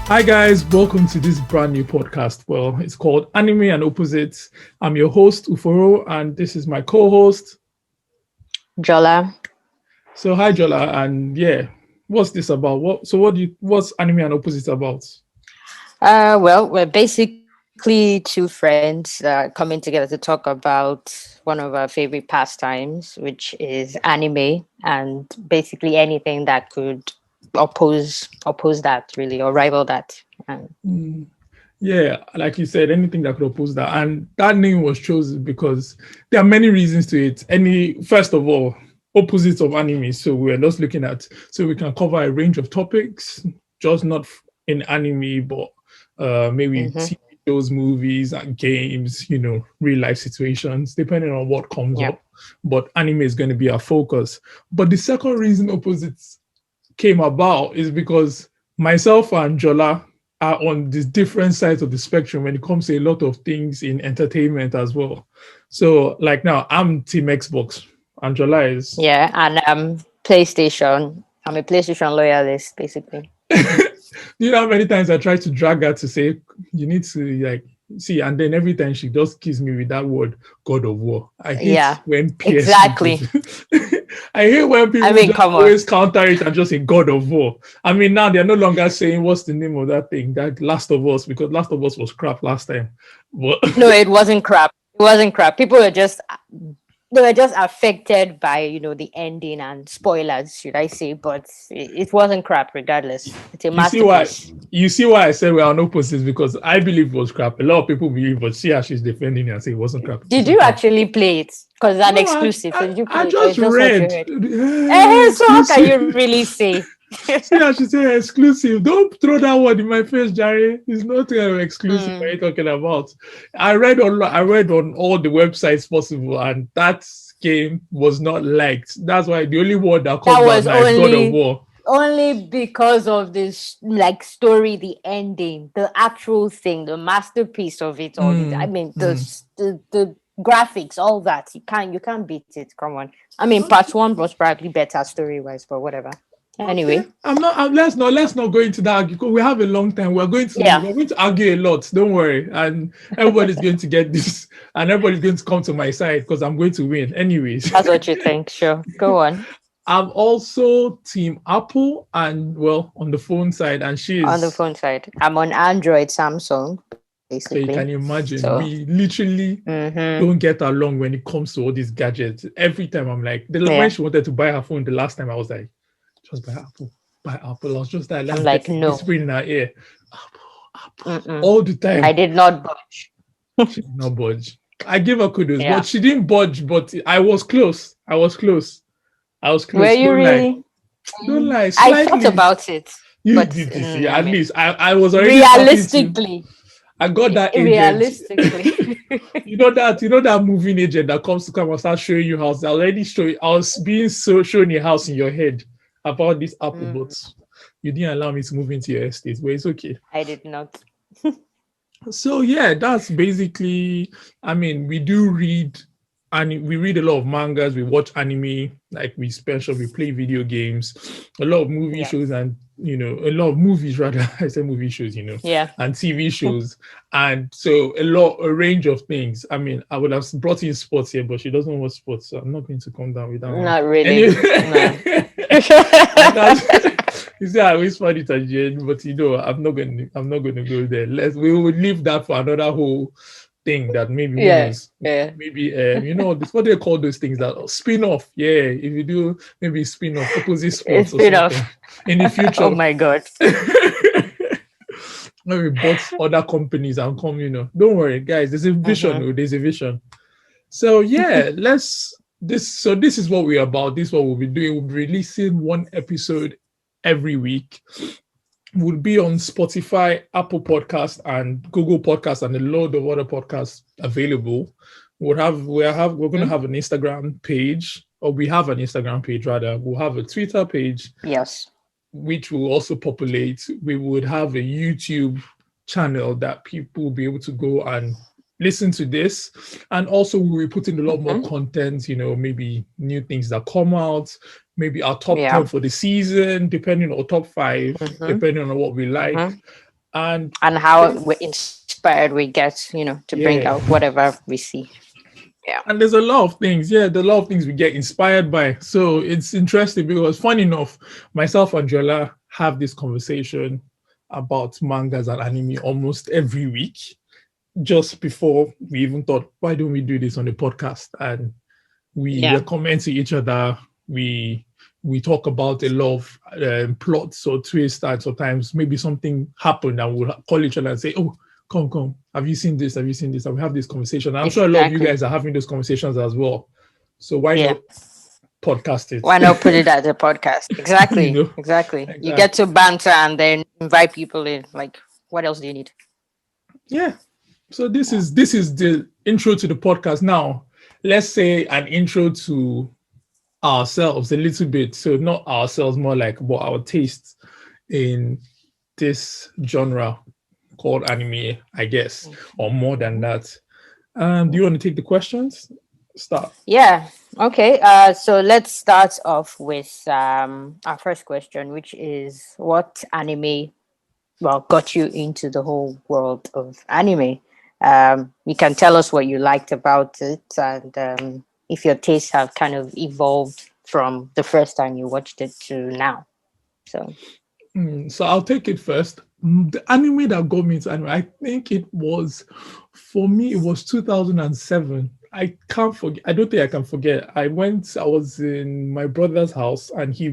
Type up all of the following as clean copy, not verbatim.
Hi guys, welcome to this brand new podcast. Well, it's called Anime and Opposites. I'm your host Uforo, and this is my co-host. Jola. So hi Jola, and yeah, what's this about? What's Anime and Opposites about? Well, we're basically two friends coming together to talk about one of our favorite pastimes, which is anime, and basically anything that could oppose that really or rival that. And Yeah, like you said, anything that could oppose that, and that name was chosen because there are many reasons to it. First of all, opposites of anime. So we're just looking at so we can cover a range of topics, just not in anime, but maybe mm-hmm. TV shows, movies, and games. Real life situations, depending on what comes Yeah. up. But anime is going to be our focus. But the second reason opposites came about is because myself and Jola are on the different sides of the spectrum when it comes to a lot of things in entertainment as well. So, like now, I'm Team Xbox, and Jola is. Yeah, and PlayStation. I'm a PlayStation loyalist, basically. You know how many times I try to drag her to say you need to like see, and then every time she just kills me with that word God of War. I hate Yeah, when PS. exactly. I hate when people just Come on. always counter it and just say God of War. I mean, now they're no longer saying what's the name of that thing, that Last of Us, because Last of Us was crap last time. But No, it wasn't crap. It wasn't crap. People were just they were just affected by the ending and spoilers, should I say? But it wasn't crap regardless. It's a you see why masterpiece. you see why I said we're on opposites, because I believe it was crap. A lot of people believe, but see how she's defending it and say it wasn't crap. It Did wasn't you crap. actually play it? Because it's an No, exclusive. So did you I play it, or just it's just what you read. heard? So how can you Exclusive. really say? See, I should say exclusive. Don't throw that word in my face, Jerry. It's not exclusive. What are you talking about? I read on all the websites possible, and that game was not liked. That's why the only word that That comes out was now is God of War. only because of this story, the ending, the actual thing, the masterpiece of it all. I mean, the graphics, all that. You can't beat it. Come on. I mean, part one was probably better story wise, but whatever. Okay, Anyway, I'm not. Let's not go into that. Because we have a long time. We're going to yeah, we're going to argue a lot. Don't worry, and everybody's going to get this, and everybody's going to come to my side because I'm going to win. Anyways, that's what you think. Sure, go on. I'm also Team Apple, and well, on the phone side, and she On the is. phone side, I'm on Android, Samsung, So you basically. can imagine, So, we literally don't get along when it comes to all these gadgets. Every time I'm like, when yeah, she wanted to buy her phone the last time, I was like, just buy Apple, buy Apple. I was just like, I'm let's like, get no. whispering in her ear, Apple, Mm-mm. all the I time. did not budge. She did not budge. I give her kudos, but Yeah. she didn't budge. But I was close. I was close. I was Were close. you Don't lie. really? Don't lie. I thought Slightly. about it, You but did this. I At mean, least I was already starting to. realistically, I got that agent. realistically, you know that moving agent that comes to come and start showing you house. I already showing. I was being shown a house in your head about this Apple, but you didn't allow me to move into your estate. But it's okay. I did not. So yeah, that's basically. I mean, we do read, and we read a lot of mangas. We watch anime, like we play video games, a lot of movie Yeah. shows, and a lot of movies rather. I say movie shows, Yeah. and TV shows, and so a range of things. I mean, I would have brought in sports here, but she doesn't watch sports, so I'm not going to come down with that one. Not really. Anyway, No. I can't. You see, I whispered it at the end, but I'm not going to go there. We will leave that for another whole thing that maybe who Yeah. knows. Yeah. Maybe this what they call those things, that spin-off. Yeah, if you do maybe spin-off opposite sports or something in the future. Oh my god. Maybe bought other companies and come, Don't worry, guys, there's a vision, there's a vision. So yeah, this is what we're about. This is what we'll be doing. We'll be releasing one episode every week. We'll be on Spotify, Apple Podcast, and Google Podcast, and a load of other podcasts available. We're going to have an Instagram page, or we have an Instagram page rather. We'll have a Twitter page. Yes. Which will also populate. We would have a YouTube channel that people will be able to go and listen to this, and also we'll be putting a lot more content, maybe new things that come out, maybe our top 10 for the season, depending on top 5, depending on what we like. And how we're inspired we get, to bring Yeah. out whatever we see. Yeah. And there's a lot of things, there's a lot of things we get inspired by. So it's interesting because, fun enough, myself and Jola have this conversation about mangas and anime almost every week. Just before we even thought, why don't we do this on the podcast? And we recommend to each other. We talk about a lot of plots or twists, and sometimes maybe something happened and we'll call each other and say, oh, come, have you seen this? Have you seen this? And we have this conversation. And I'm sure a lot of you guys are having those conversations as well. So why not podcast it? Why not put it as a podcast? Exactly. Exactly. You get to banter and then invite people in. Like, what else do you need? Yeah. So this is the intro to the podcast. Now, let's say an intro to ourselves a little bit. So not ourselves, more like what our tastes in this genre called anime, I guess, or more than that. Do you want to take the questions? Start. Yeah. Okay. So let's start off with our first question, which is, what anime got you into the whole world of anime? You can tell us what you liked about it, and if your tastes have kind of evolved from the first time you watched it to now. So I'll take it first. The anime that got me into anime, I think it was 2007. I can't forget. I don't think I can forget. I was in my brother's house, and he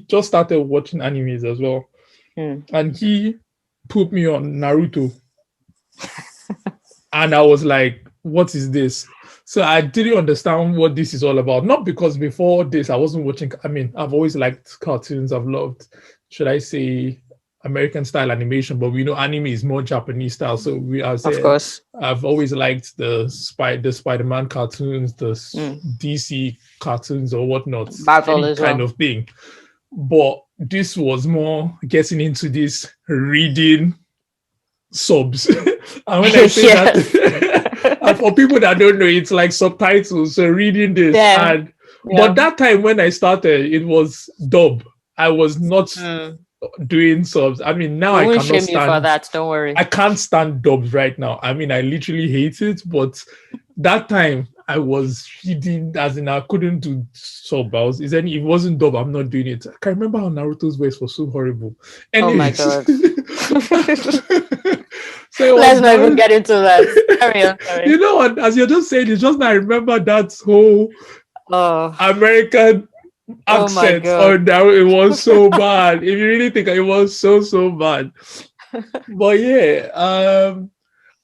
just started watching animes as well. And he put me on Naruto. And I was like, what is this? So I didn't understand what this is all about. Not because before this I wasn't watching. I mean, I've always liked cartoons. I've loved, should I say, American style animation, but we know anime is more Japanese style. So of course, I've always liked the Spider-Man cartoons, the DC cartoons or whatnot, Marvel as kind of thing. But this was more getting into this reading subs. And when I say that, and for people that don't know, it's like subtitles. So reading this, but that time when I started, it was dub. I was not doing subs. I mean, now I cannot stand. You for that. Don't worry. I can't stand dubs right now. I mean, I literally hate it. But that time I was reading, as in I couldn't do sub. If it wasn't dub, I'm not doing it. I can remember how Naruto's voice was so horrible. Anyways. Oh my god. So let's not even get into that. Carry on. Sorry. You know what? As you're just saying, it's just I remember that whole American accent on Naruto. It was so bad. If you really think it was so bad. But yeah,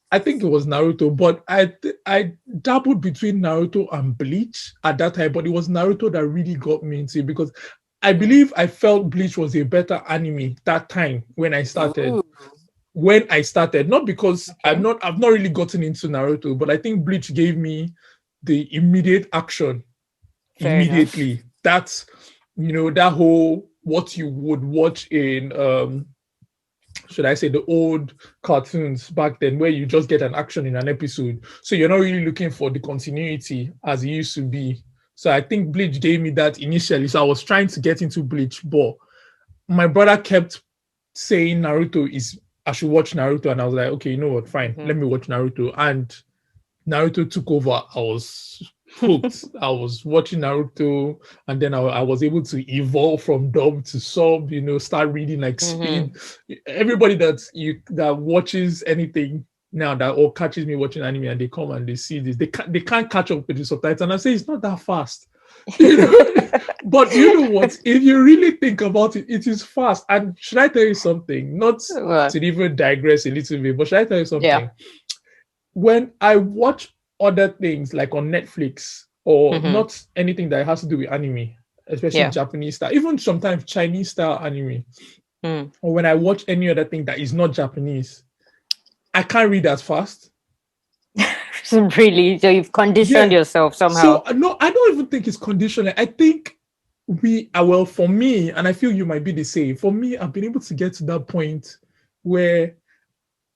I think it was Naruto. But I dabbled between Naruto and Bleach at that time. But it was Naruto that really got me into it, because I believe I felt Bleach was a better anime that time when I started. Ooh. Not because I've not really gotten into Naruto, but I think Bleach gave me the immediate action. Fair immediately enough. That's that whole what you would watch in should I say the old cartoons back then, where you just get an action in an episode, so you're not really looking for the continuity as it used to be. So I think Bleach gave me that initially. So I was trying to get into Bleach, but my brother kept saying I should watch Naruto, and I was like, okay, you know what, fine, let me watch Naruto. And Naruto took over. I was hooked. I was watching Naruto, and then I was able to evolve from dub to sub, start reading like Spin. Everybody that watches anything now or catches me watching anime and they come and they see this, they can't catch up with the subtitles, and I say it's not that fast. But you know what? If you really think about it, it is fast. And should I tell you something? Not to even digress a little bit, but should I tell you something? Yeah. When I watch other things like on Netflix, or not anything that has to do with anime, especially Japanese style, even sometimes Chinese style anime, or when I watch any other thing that is not Japanese, I can't read as fast. Really? So you've conditioned yourself somehow? So no, I don't even think it's conditioning. I think for me, and I feel you might be the same. For me, I've been able to get to that point where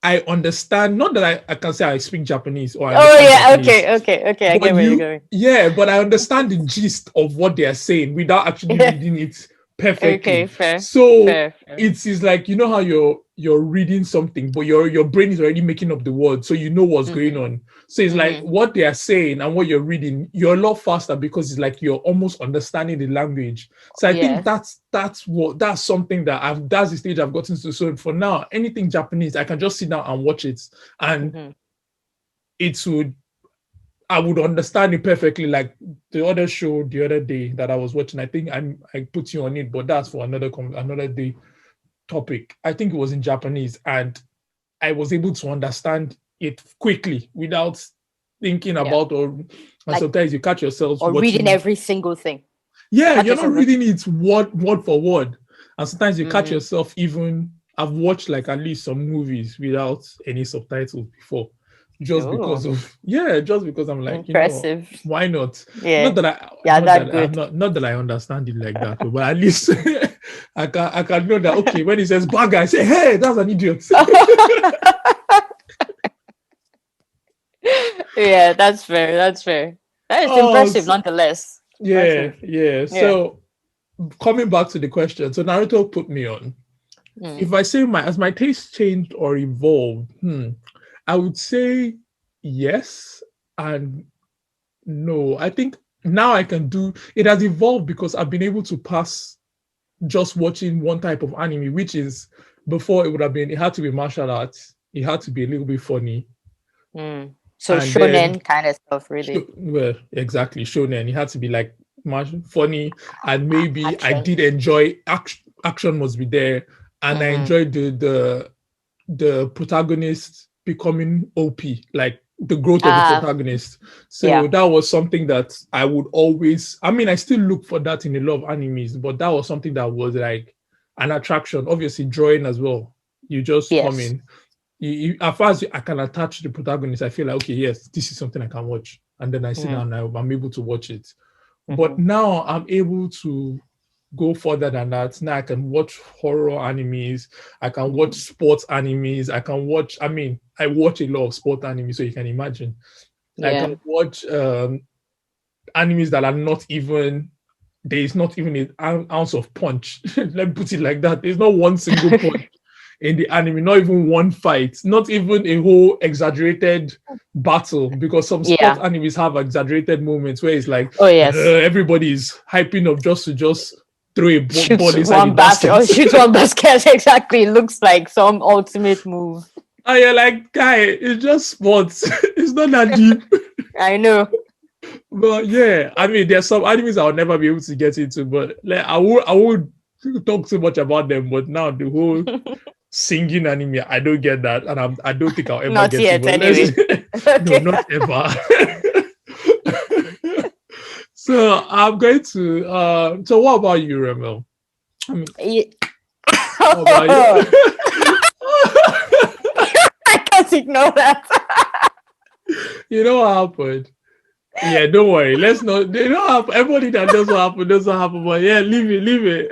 I understand, not that I can say I speak Japanese or Japanese, okay. I get where you're going. Yeah, but I understand the gist of what they are saying without actually reading it perfectly. Okay, fair. So fair. it is like, how your you're reading something, but your brain is already making up the words, so you know what's going on. So it's like what they are saying and what you're reading, you're a lot faster because it's like you're almost understanding the language. So I think that's something that that's the stage I've gotten to. So for now, anything Japanese, I can just sit down and watch it, and I would understand it perfectly. Like the other show the other day that I was watching, I think I put you on it, but that's for another day topic. I think it was in Japanese, and I was able to understand it quickly without thinking about, or like, sometimes you catch yourself or reading every single thing. Yeah, you're not reading it word for word, and sometimes you catch yourself. Even I've watched like at least some movies without any subtitles before. Just because I'm like, impressive. Why not? Yeah. Not that I understand it like that, but at least I can know that. Okay, when he says bad guy, I say, hey, that's an idiot. Yeah, that's fair. That is impressive, nonetheless. Yeah. So coming back to the question, so Naruto put me on. If I say as my taste changed or evolved, I would say yes and no. I think now I can do it. Has evolved because I've been able to pass just watching one type of anime, which is before it had to be martial arts. It had to be a little bit funny. So and shonen kind of stuff, really. Well, exactly, shonen. It had to be like funny, and maybe action. I did enjoy action must be there, and I enjoyed the protagonist becoming OP, like the growth of the protagonist. So that was something that I would always, I still look for that in a lot of animes, but that was something that was like an attraction. Obviously, drawing as well. You just come in. As far as I can attach the protagonist, I feel like, okay, yes, this is something I can watch. And then I sit down and I'm able to watch it. But now I'm able to go further than that. Now I can watch horror animes. I can watch sports animes. I can watch, I watch a lot of sport animes, so you can imagine. I can watch animes that are not even, there is not even an ounce of punch. Let me put it like that. There's not one single punch in the anime, not even one fight, not even a whole exaggerated battle, because some sport animes have exaggerated moments where it's like, everybody's hyping up just to throw a ball inside the basket. Or shoot one basket, exactly. It looks like some ultimate move. Oh, you're like, guy, it's just sports. It's not that deep. I know. But yeah, there's some animes I'll never be able to get into, but like, I would talk too much about them, but now the whole singing anime, I don't get that, and I don't think I'll ever not get yet, it. Anyway. No, not ever. So I'm going to. So what about you, Ramel? What about you? I can't ignore that. You know what happened? Yeah, don't worry. Let's not. They don't have everybody that doesn't happen. But yeah, leave it.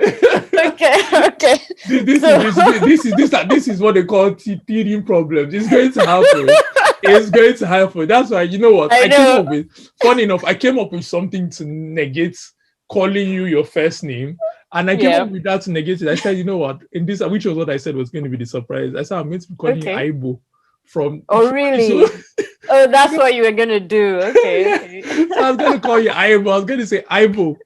Okay. This is what they call teething problems. It's going to happen. It's going to happen. That's why, you know what? Funny enough, I came up with something to negate calling you your first name. And I came up with that to negate it. I said, you know what? In this, which was what I said was going to be the surprise. I said, I'm going to be calling you Aibo. Oh, really? Oh, that's what you were going to do. Okay. So I was going to call you Aibo. I was going to say, Aibo,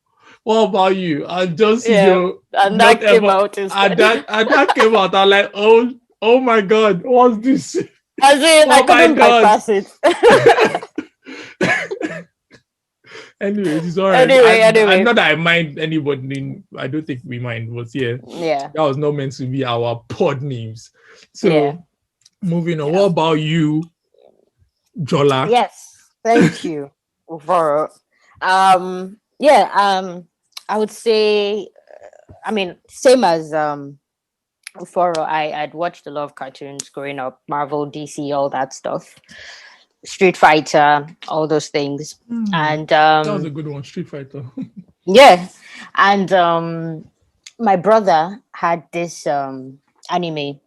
what about you? And just, and that came out instead. And that came out. I'm like, oh my God, what's this? As in, I couldn't bypass it. Anyways, it's all right. Anyway. Not that I mind anybody. I don't think we mind. But that was not meant to be our pod names. So, moving on. What about you, Jola? Yes, thank you for. I would say, same as Uforo. I'd watched a lot of cartoons growing up, Marvel, DC, all that stuff. Street Fighter, all those things. And that was a good one, Street Fighter. Yeah. And my brother had this anime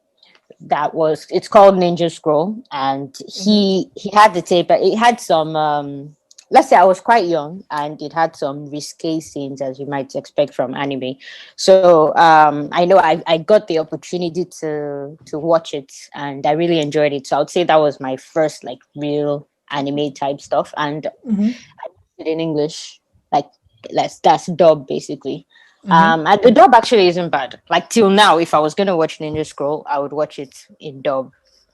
it's called Ninja Scroll, and he had the tape. It had some let's say I was quite young and it had some risque scenes as you might expect from anime. So I know I got the opportunity to watch it and I really enjoyed it. So I would say that was my first like real anime type stuff. And Mm-hmm. in English, like that's dub basically. Mm-hmm. And the dub actually isn't bad. Like till now, if I was gonna watch Ninja Scroll, I would watch it in dub.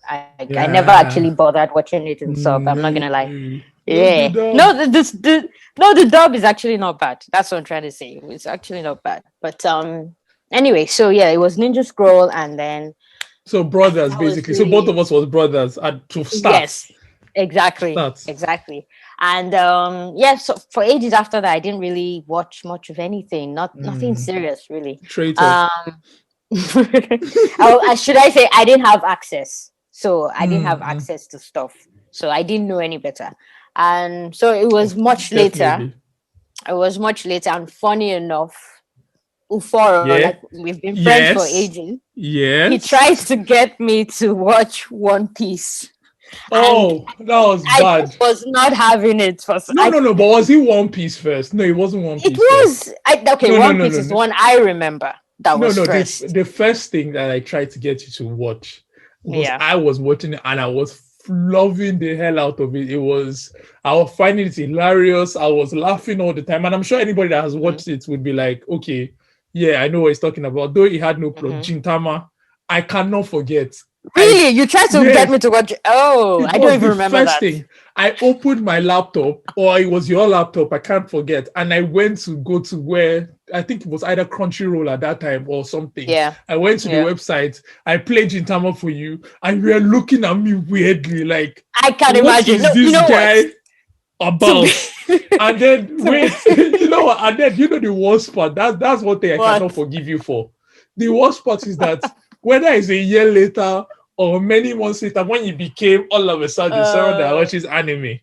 I never actually Yeah. bothered watching it in sub. I'm not gonna lie. Really? What's the Yeah. dub? No, the dub is actually not bad. That's what I'm trying to say. It's actually not bad. But anyway, so yeah, it was Ninja Scroll and then So brothers, that was basically. So both of really us was brothers at to start. yes, exactly. Start. Exactly. And yeah, so for ages after that I didn't really watch much of anything. Nothing Mm. serious really. Traitors. Um should I say I didn't have access. So I didn't have Mm-hmm. access to stuff. So I didn't know any better. And so it was much later. Definitely. It was much later. And funny enough, Uforo, Yeah. like we've been friends for Yes. ages, he Yes. tries to get me to watch One Piece. And Oh, that was I bad. was not having it for No, no, no. But was he One Piece first? No, it wasn't One it Piece first. was okay, No, no, One no, Piece no, is the no. one I remember that No, was no. first. The first thing that I tried to get you to watch was Yeah. I was watching it and I was loving the hell out of it. I was finding it hilarious. I was laughing all the time. And I'm sure anybody that has watched it would be like, okay, yeah, I know what he's talking about. Though he had no plot. Mhm. Gintama, I cannot forget. Really? You tried to Yes. get me to watch Oh, It I was don't even the remember first that. thing. I opened my laptop, or it was your laptop, I can't forget. And I went to go to where I think it was either Crunchyroll at that time or something. Yeah. I went to the Yeah. website, I played Gintama for you, and you were looking at me weirdly, like, I can what imagine. is No, this you know guy what? about? And then wait, you know what? And then you know the worst part. That's one thing I What? cannot forgive you for. The worst part is that whether it's a year later or many months later, when you became all of a sudden someone that watches anime,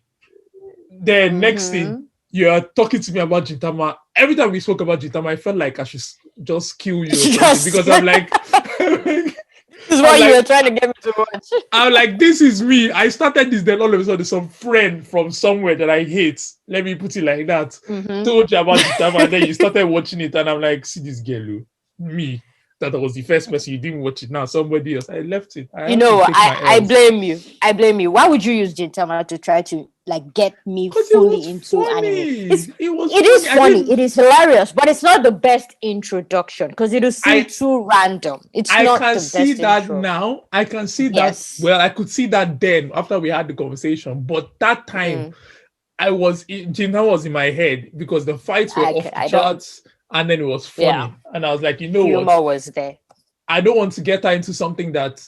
then next thing you are talking to me about Gintama. Every time we spoke about Gintama, I felt like I should just kill you or something Just- because I'm like, This is what I'm you like- were trying to get me to watch. I'm like, this is me. I started this, then all of a sudden, some friend from somewhere that I hate, let me put it like that, told you about Gintama, and then you started watching it, and I'm like, see this girl, me. That was the first person you didn't watch it. Now somebody else. I left it. You know, I blame you. I blame you. Why would you use Gintama to try to like get me fully into anime? It is funny. It is hilarious, but it's not the best introduction because it is still too random. It's I not can the see best that intro. now. I can see Yes. that. Well, I could see that then after we had the conversation. But that time, Gintama was in my head because the fights were off the charts. And then it was funny. Yeah. And I was like, you know Humor what? was there. I don't want to get her into something that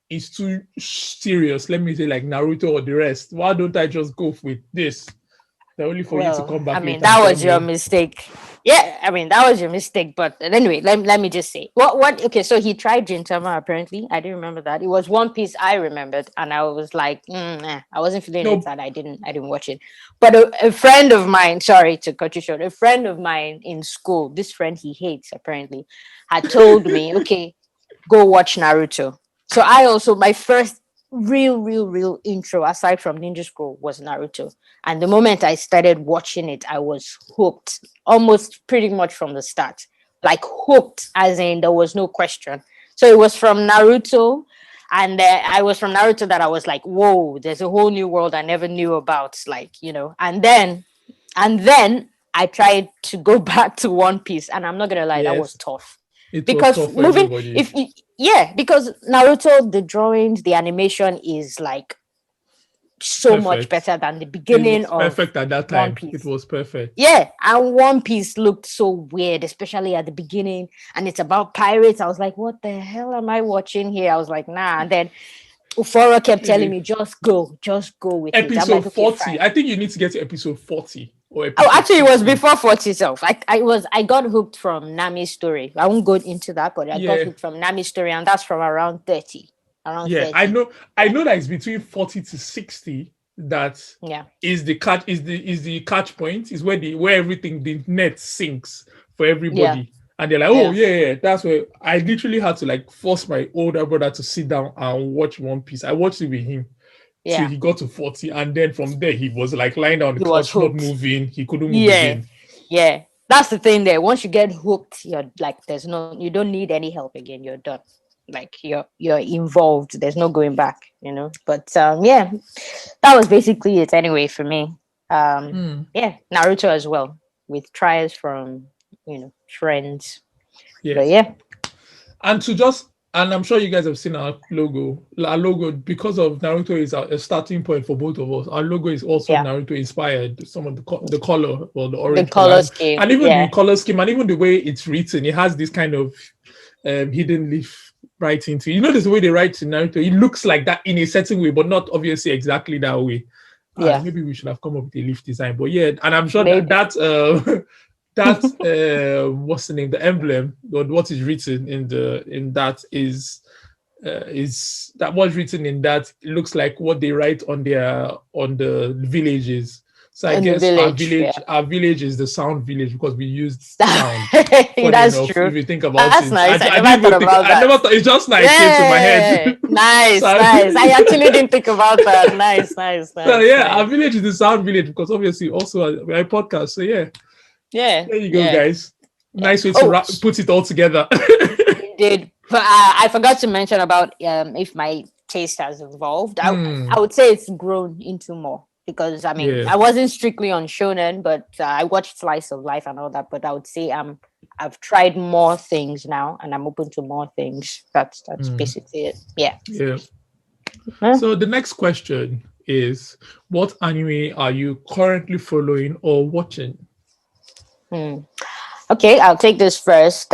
is too serious. Let me say like Naruto or the rest. Why don't I just go with this? They're only for you to come back. I mean, that was your mistake. Yeah, I mean, that was your mistake. But anyway, let me just say. Okay, so he tried Gintama apparently. I didn't remember that. It was One Piece I remembered. And I was like, I wasn't feeling it and I didn't watch it. But a friend of mine, sorry to cut you short, a friend of mine in school, this friend he hates apparently, had told me, okay, go watch Naruto. So I also, my first real intro aside from Ninja Scroll was Naruto. And the moment I started watching it, I was hooked almost pretty much from the start. Like hooked, as in there was no question. So it was from Naruto. And I was from Naruto that I was like, whoa, there's a whole new world I never knew about. Like, you know, and then I tried to go back to One Piece. And I'm not going to lie, that was tough. Because was tough for everybody. Because Naruto, the drawings, the animation is like so much better than the beginning of perfect at that time. One Piece. It was perfect. Yeah, and One Piece looked so weird, especially at the beginning. And it's about pirates. I was like, what the hell am I watching here? I was like, nah. And then Uforo kept telling me, just go with episode it. 40. Fine. I think you need to get to episode 40. Actually, it was before 40 itself. I got hooked from Nami's story. I won't go into that, but I got hooked from Nami's story, and that's from around 30. Around 30. I know that it's between 40 to 60. That is the catch point, is where everything, the net sinks for everybody. And they're like, that's where I literally had to like force my older brother to sit down and watch One Piece. I watched it with him. till Yeah. he got to 40, and then from there he was like lying down on the He was couch, not hooked. moving. He couldn't move Yeah. again. Yeah. That's the thing there. Once you get hooked, you're like, you don't need any help again. You're done. Like you're involved. There's no going back, But yeah, that was basically it anyway for me. Yeah, Naruto as well, with tries from, friends. But Yes. yeah. And I'm sure you guys have seen our logo. Our logo, because of Naruto, is a starting point for both of us. Our logo is also Yeah. Naruto inspired. Some of the color, or the The orange color color, scheme. and even the Yeah. color scheme, and even the way it's written, it has this kind of hidden leaf writing to. You notice the way they write in Naruto. It looks like that in a certain way, but not obviously exactly that way. Yeah. Maybe we should have come up with a leaf design, but yeah, and I'm sure Maybe. that what's the name, the emblem, or what is written in that is that what's written in that, it looks like what they write on the villages. So I In the guess village, yeah. our village is the sound village, because we used sound. Funny That's enough, true. if you think about That's it. nice. I didn't never even thought think, about I that. never thought, it's just like it came to my head. Nice, So- nice. I actually didn't think about that. Nice. So yeah, nice. our village is the sound village, because obviously also we're a podcast. So yeah, Yeah. there you go, yeah. guys. Nice way Oh. to put it all together. Did but I forgot to mention about if my taste has evolved. I would say it's grown into more, because Yeah. I wasn't strictly on shonen, but I watched Slice of Life and all that. But I would say I've tried more things now, and I'm open to more things. That's basically it. Yeah. Yeah. Huh? So the next question is, what anime are you currently following or watching? Okay, I'll take this first.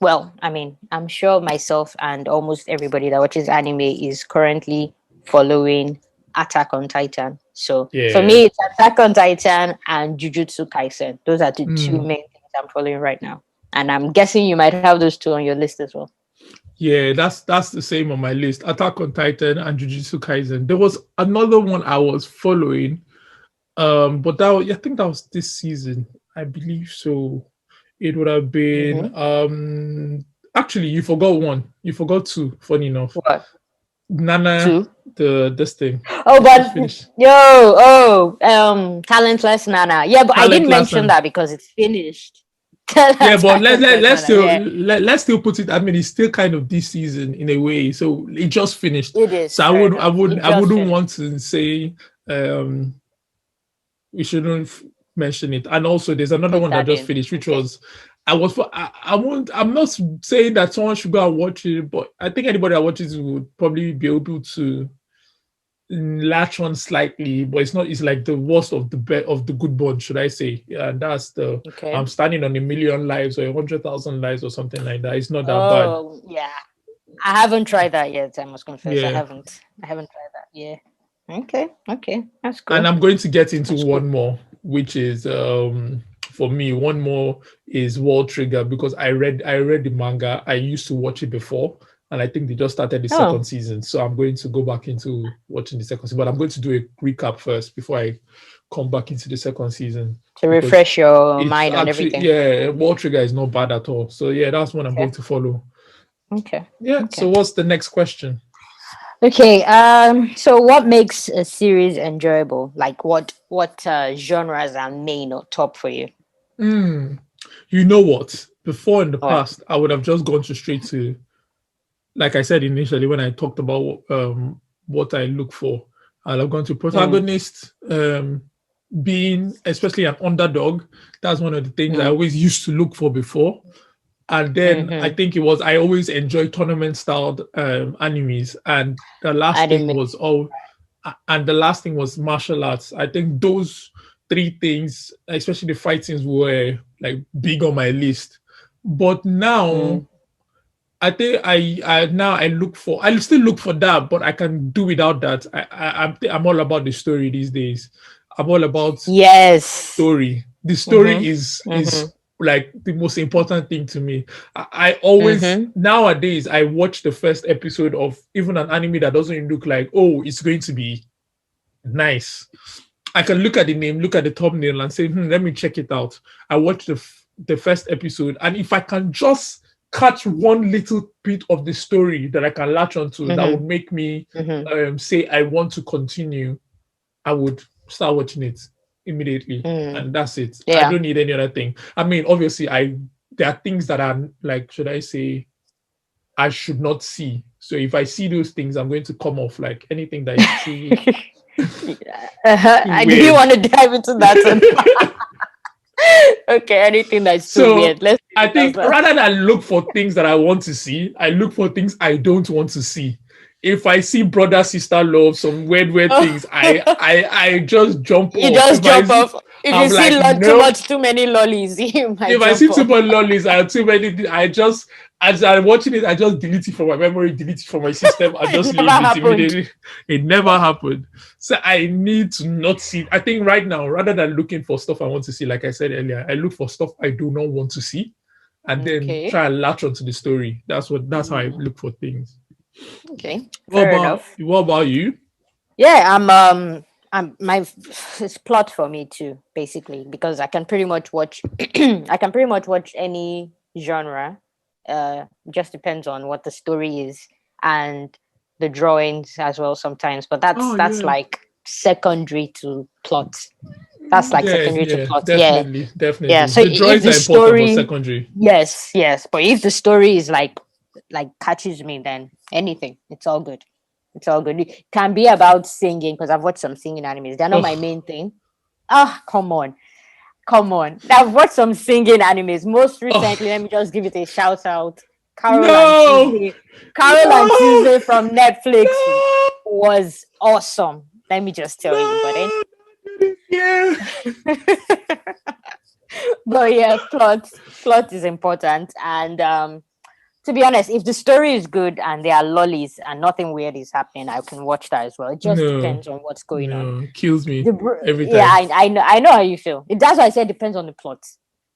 Well, I'm sure myself and almost everybody that watches anime is currently following Attack on Titan. So for me, it's Attack on Titan and Jujutsu Kaisen. Those are the two main things I'm following right now. And I'm guessing you might have those two on your list as well. Yeah, that's the same on my list. Attack on Titan and Jujutsu Kaisen. There was another one I was following, but I think that was this season. I believe so. It would have been actually, you forgot one. You forgot two, funny enough. What? Nana, Two? this thing. Oh, but Talentless Nana. Yeah, but I didn't mention that because it's finished. Yeah, but let's still put it. It's still kind of this season in a way. So it just finished. It is. So I wouldn't want to say we shouldn't mention it. And also, there's another one that just finished, which was I'm not saying that someone should go and watch it, but I think anybody that watches it would probably be able to latch on slightly, but it's like the worst of the good bunch, should I say. Yeah, and that's I'm standing on 1,000,000 lives or 100,000 lives or something like that. It's not that bad. Oh yeah, I haven't tried that yet, I must confess. I haven't tried that. Yeah. Okay, that's good. And I'm going to get into one more, which is for me, one more is World Trigger, because I read the manga. I used to watch it before, and I think they just started the second season. So I'm going to go back into watching the second season. But I'm going to do a recap first before I come back into the second season. To refresh your mind on everything. Yeah, World Trigger is not bad at all. So yeah, that's one I'm going to follow. Okay. Yeah. Okay. So what's the next question? Okay. So what makes a series enjoyable? Like what genres are main or top for you? You know what? Before in the past, I would have just gone straight to, like I said initially when I talked about what I look for. I'll have gone to protagonist, being especially an underdog. That's one of the things I always used to look for before. And then I think I always enjoyed tournament styled animes. And the last thing was martial arts. I think those three things, especially the fightings, were like big on my list. But now I think I still look for that, but I can do without that. I'm all about the story these days. I'm all about story. The story is like the most important thing to me. I always nowadays I watch the first episode of even an anime that doesn't look like, oh, it's going to be nice. I can look at the name, look at the thumbnail, and say, let me check it out. I watch the first episode, and if I can just catch one little bit of the story that I can latch onto that would make me say I want to continue, I would start watching it immediately, and that's it. I don't need any other thing. I mean, obviously, there are things that are like, should I say, I should not see. So if I see those things, I'm going to come off like anything that is too. I didn't want to dive into that. Okay, anything that's too weird. I think rather than look for things that I want to see, I look for things I don't want to see. If I see brother sister love, some weird things, I just jump off. You just jump off. If you see too many lollies, you might. If I see too many lollies, I just, as I'm watching it, I just delete it from my memory, delete it from my system, I just leave it immediately. It never happened. So I need to not see. I think right now, rather than looking for stuff I want to see, like I said earlier, I look for stuff I do not want to see, and then try and latch onto the story. That's how I look for things. Okay. What about you? Yeah, it's plot for me too, basically, because I can pretty much watch any genre. Just depends on what the story is and the drawings as well sometimes, but that's like secondary to plot. That's like secondary to plot. Definitely. Yeah. So the drawings are important, but secondary. Yes. But if the story is like catches me, then anything, it's all good. It can be about singing, because I've watched some singing animes. They're not my main thing. Come on. I've watched some singing animes. Most recently, let me just give it a shout out. Carol and Tuesday from Netflix was awesome. Let me just tell you. But yeah, plot is important. And to be honest, if the story is good and there are lollies and nothing weird is happening, I can watch that as well. It just depends on what's going on. It kills me every time. Yeah, I know how you feel. That's why I said it depends on the plot.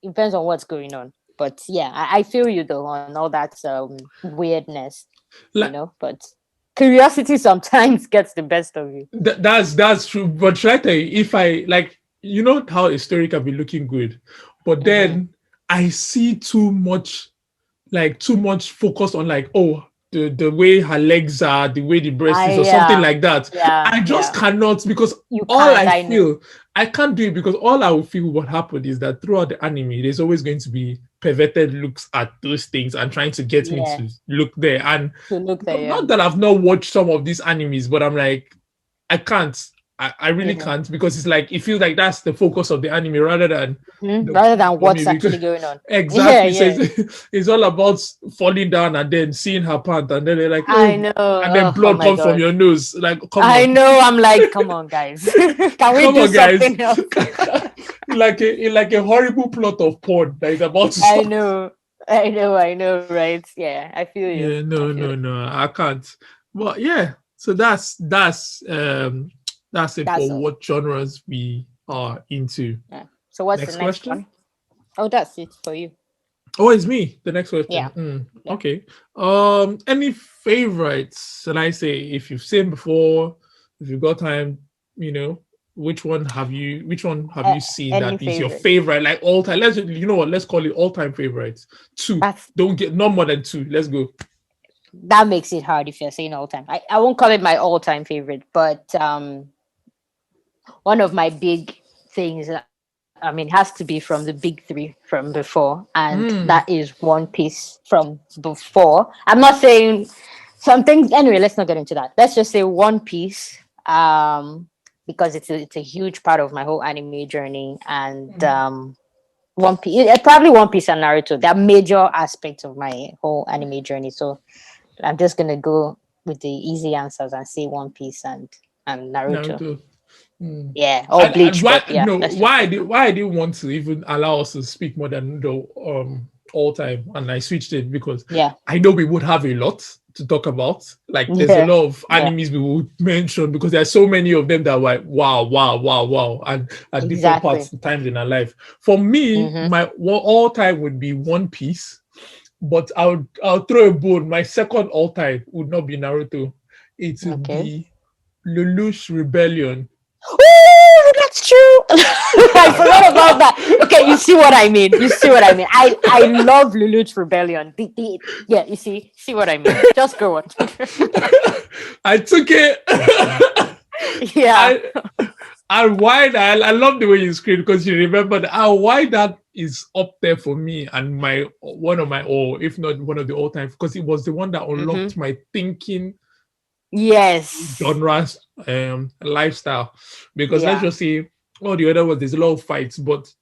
It depends on what's going on. But yeah, I feel you though on all that weirdness, but curiosity sometimes gets the best of you. That's true. But should I tell you, if I like, how a story can be looking good, but then I see too much focus on the way her legs are, the way the breast is, or something like that. I just cannot, because I can't do it, because all I will feel what happened is that throughout the anime, there's always going to be perverted looks at those things and trying to get me to look there. And not that I've not watched some of these animes, but I'm like, I can't. I really can't, because it's like, it feels like that's the focus of the anime rather than what's actually going on. Exactly. It's all about falling down and then seeing her pant, and then they're like, I know, and then blood comes from your nose. Like, come on. I know. I'm like, come on, guys. Can we do something else? like a horrible plot of porn that is about to start. I know, right? Yeah, I feel you. Yeah, no, I can't. But yeah, so that's it for what genres we are into. Yeah. So what's the next one? Oh, that's it for you. Oh, it's me. The next question. Yeah. Okay. Any favorites? And I say, if you've seen before, if you've got time, which one have you seen that is your favorite, like all time? Let's call it all time favorites. 2. Don't get no more than 2. Let's go. That makes it hard if you're saying all time. I won't call it my all time favorite, but one of my big things, has to be from the big 3 from before, and that is One Piece from before. I'm not saying some things. Anyway, let's not get into that. Let's just say One Piece, because it's a huge part of my whole anime journey, and One Piece, probably One Piece and Naruto. They're major aspects of my whole anime journey. So I'm just gonna go with the easy answers and say One Piece and Naruto. Yeah, or Bleach. Why I didn't want to even allow us to speak more than the all time, and I switched it because I know we would have a lot to talk about. Like there's a lot of animes we would mention, because there's so many of them that were wow, and at different parts times in our life. For me, my all time would be One Piece, but I'll throw a bone. My second all time would not be Naruto. It would be Lelouch Rebellion. that's true. I forgot about that. Okay, you see what I mean. You see what I mean. I love Lulu's Rebellion. Yeah, you see what I mean. Just go on. I took it. Yeah. I and why that I love the way you scream because you remember that why that is up there for me and my one of my or if not one of the all time because it was the one that unlocked my thinking Yes. genres lifestyle because let's Yeah. just say all the other ones there's a lot of fights but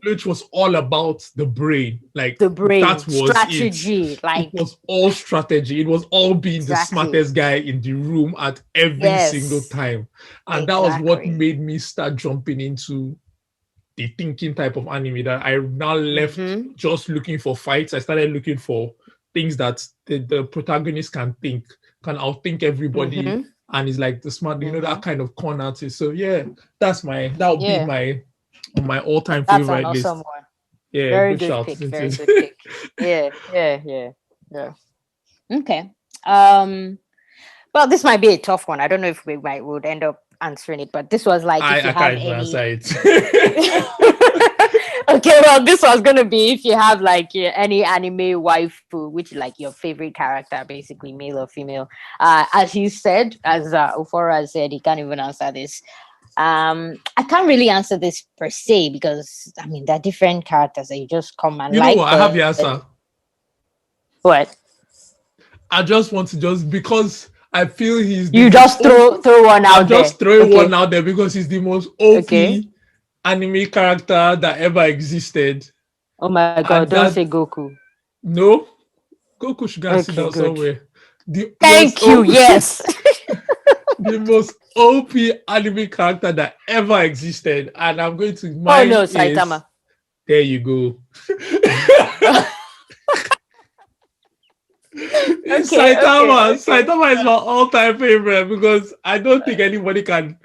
which was all about the brain like The brain that was strategy, it like was all strategy it was all being the exactly. smartest guy in the room at every single Yes. time and that was what Exactly. made me start jumping into the thinking type of anime that I now left just looking for fights. I started looking for things that the protagonist can think, can outthink everybody, and is like the smart, that kind of con artist. So yeah, that would be Yeah. my all-time That's an favorite list. awesome one. Yeah, Very good good shout, pick. isn't Very it? good pick. Yeah. Okay. Well, this might be a tough one. I don't know if we would end up answering it, but this was like if you I have can't even any. answer it. Okay, well, this was gonna be if you have like any anime waifu, which like your favorite character, basically male or female. As you said, as Ufora said, he can't even answer this. I can't really answer this per se because I mean they're different characters that you just come and You know like, what? I have but the answer. what? I just want to because I feel he's the You most just throw one I'm out there. just throwing Okay. one out there because he's the most OP Okay. anime character that ever existed. Oh my god, And don't that say Goku. no, Goku should go and sit Okay, down good. somewhere. The most Thank you. Yes. the most OP anime character that ever existed. And I'm going to Oh no, mine is Saitama. there you go. It's Saitama. Okay. Saitama is my all-time favorite because I don't think anybody can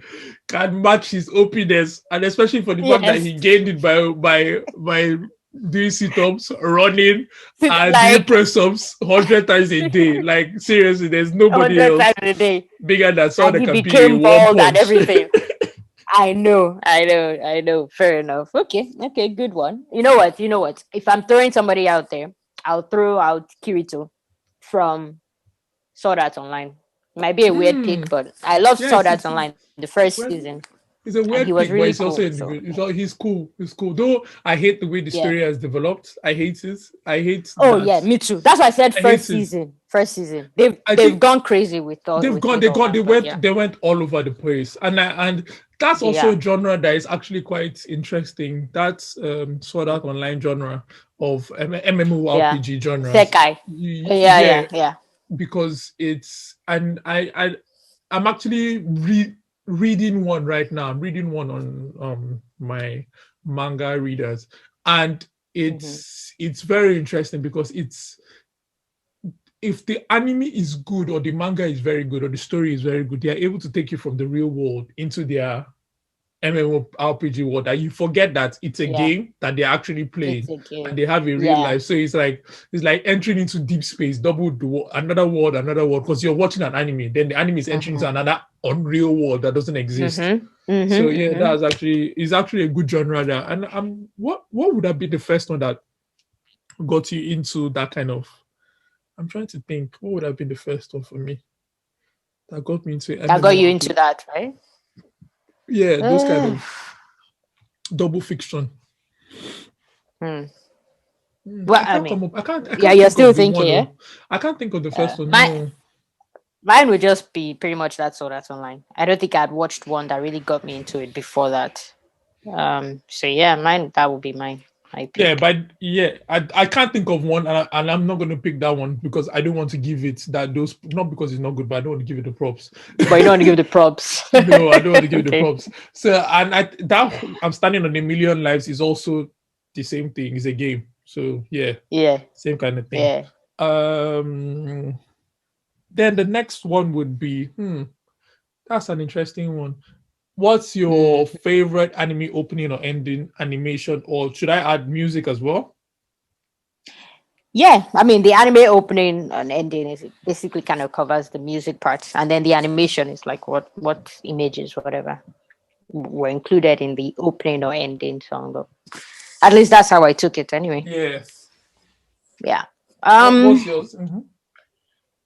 match his OPness, and especially for the fact that Yes. he gained it by doing sit-ups, running, and doing Like press-ups 100 times a day. Like seriously, there's nobody 100 times else a day. bigger than someone And that he can be a became one bald and punch. everything. I know. Fair enough. Okay, good one. You know what? If I'm throwing somebody out there, I'll throw out Kirito from Sword Art Online. Might be a weird pick, but I love Yeah, Sword Art Online the first well, season, it's a and he weird was pick, but really it's also cool. So he's cool. He's cool. Though I hate the way the yeah. story has developed. I hate it. I hate Oh that. yeah, me too. That's why I said I first hate it. season. I They've think gone crazy with all they've with, gone with all that. But yeah, they went all over the place and that's also yeah, a genre that is actually quite interesting. That's Sword Art Online genre of yeah. MMORPG genres. Sekai. Yeah, Yeah. because it's and I'm actually reading one right now. I'm reading one on my manga readers, and it's very interesting because it's if the anime is good or the manga is very good or the story is very good, they are able to take you from the real world into their MMORPG world that you forget that it's a Yeah. game that they're actually playing It's a game. and they have a real life. So it's like entering into deep space, another world, because you're watching an anime. Then the anime is entering into another unreal world that doesn't exist. So yeah, that's actually a good genre there. And what would have been the first one that got you into that kind of? I'm trying to think. What would have been the first one for me that got me into That got you into that, right? Yeah, those kind of double fiction. Well, I can't. Yeah, you're still thinking, yeah? I can't think of the first one. Mine would just be pretty much that Sword Art Online. I don't think I'd watched one that really got me into it before that. So yeah, that would be mine. Yeah, but yeah, I can't think of one, and I'm not going to pick that one because I don't want to give it not because it's not good, but I don't want to give it the props. But you don't want to give the props. No, I don't want to give it the props. So and I'm standing on a million lives is also the same thing. It's a game. So yeah, same kind of thing. Yeah. Then the next one would be that's an interesting one. What's your favorite anime opening or ending animation, or should I add music as well? Yeah, I mean the anime opening and ending is basically kind of covers the music part, and then the animation is like what images, whatever. were included in the opening or ending song. But at least that's how I took it anyway. Yes. Yeah. What's yours? Mm-hmm.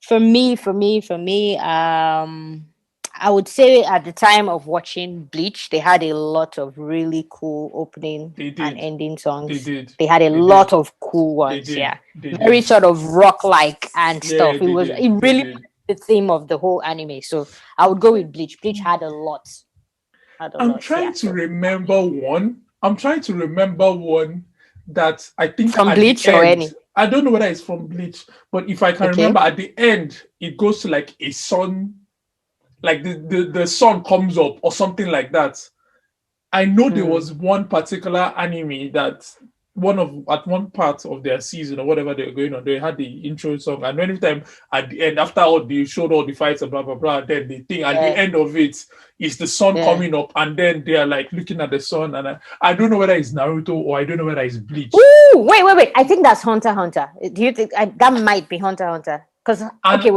For me, I would say at the time of watching Bleach, they had a lot of really cool opening and ending songs. They did. They had a lot of cool ones. Yeah. Very sort of rock-like and stuff. It really the theme of the whole anime. So I would go with Bleach. Bleach had a lot. I'm trying to remember one. That I think from Bleach or any. I don't know whether it's from Bleach, but if I can remember, at the end it goes to like a sun, like the sun comes up or something like that. I know there was one particular anime that at one part of their season or whatever they were going on, they had the intro song, and anytime at the end, after all they showed all the fights and blah blah blah, then the thing at the end of it is the sun coming up, and then they are like looking at the sun, and I don't know whether it's Naruto or I don't know whether it's Bleach. Ooh, wait! I think that's Hunter x Hunter. Do you think that might be Hunter x Hunter? Because I feel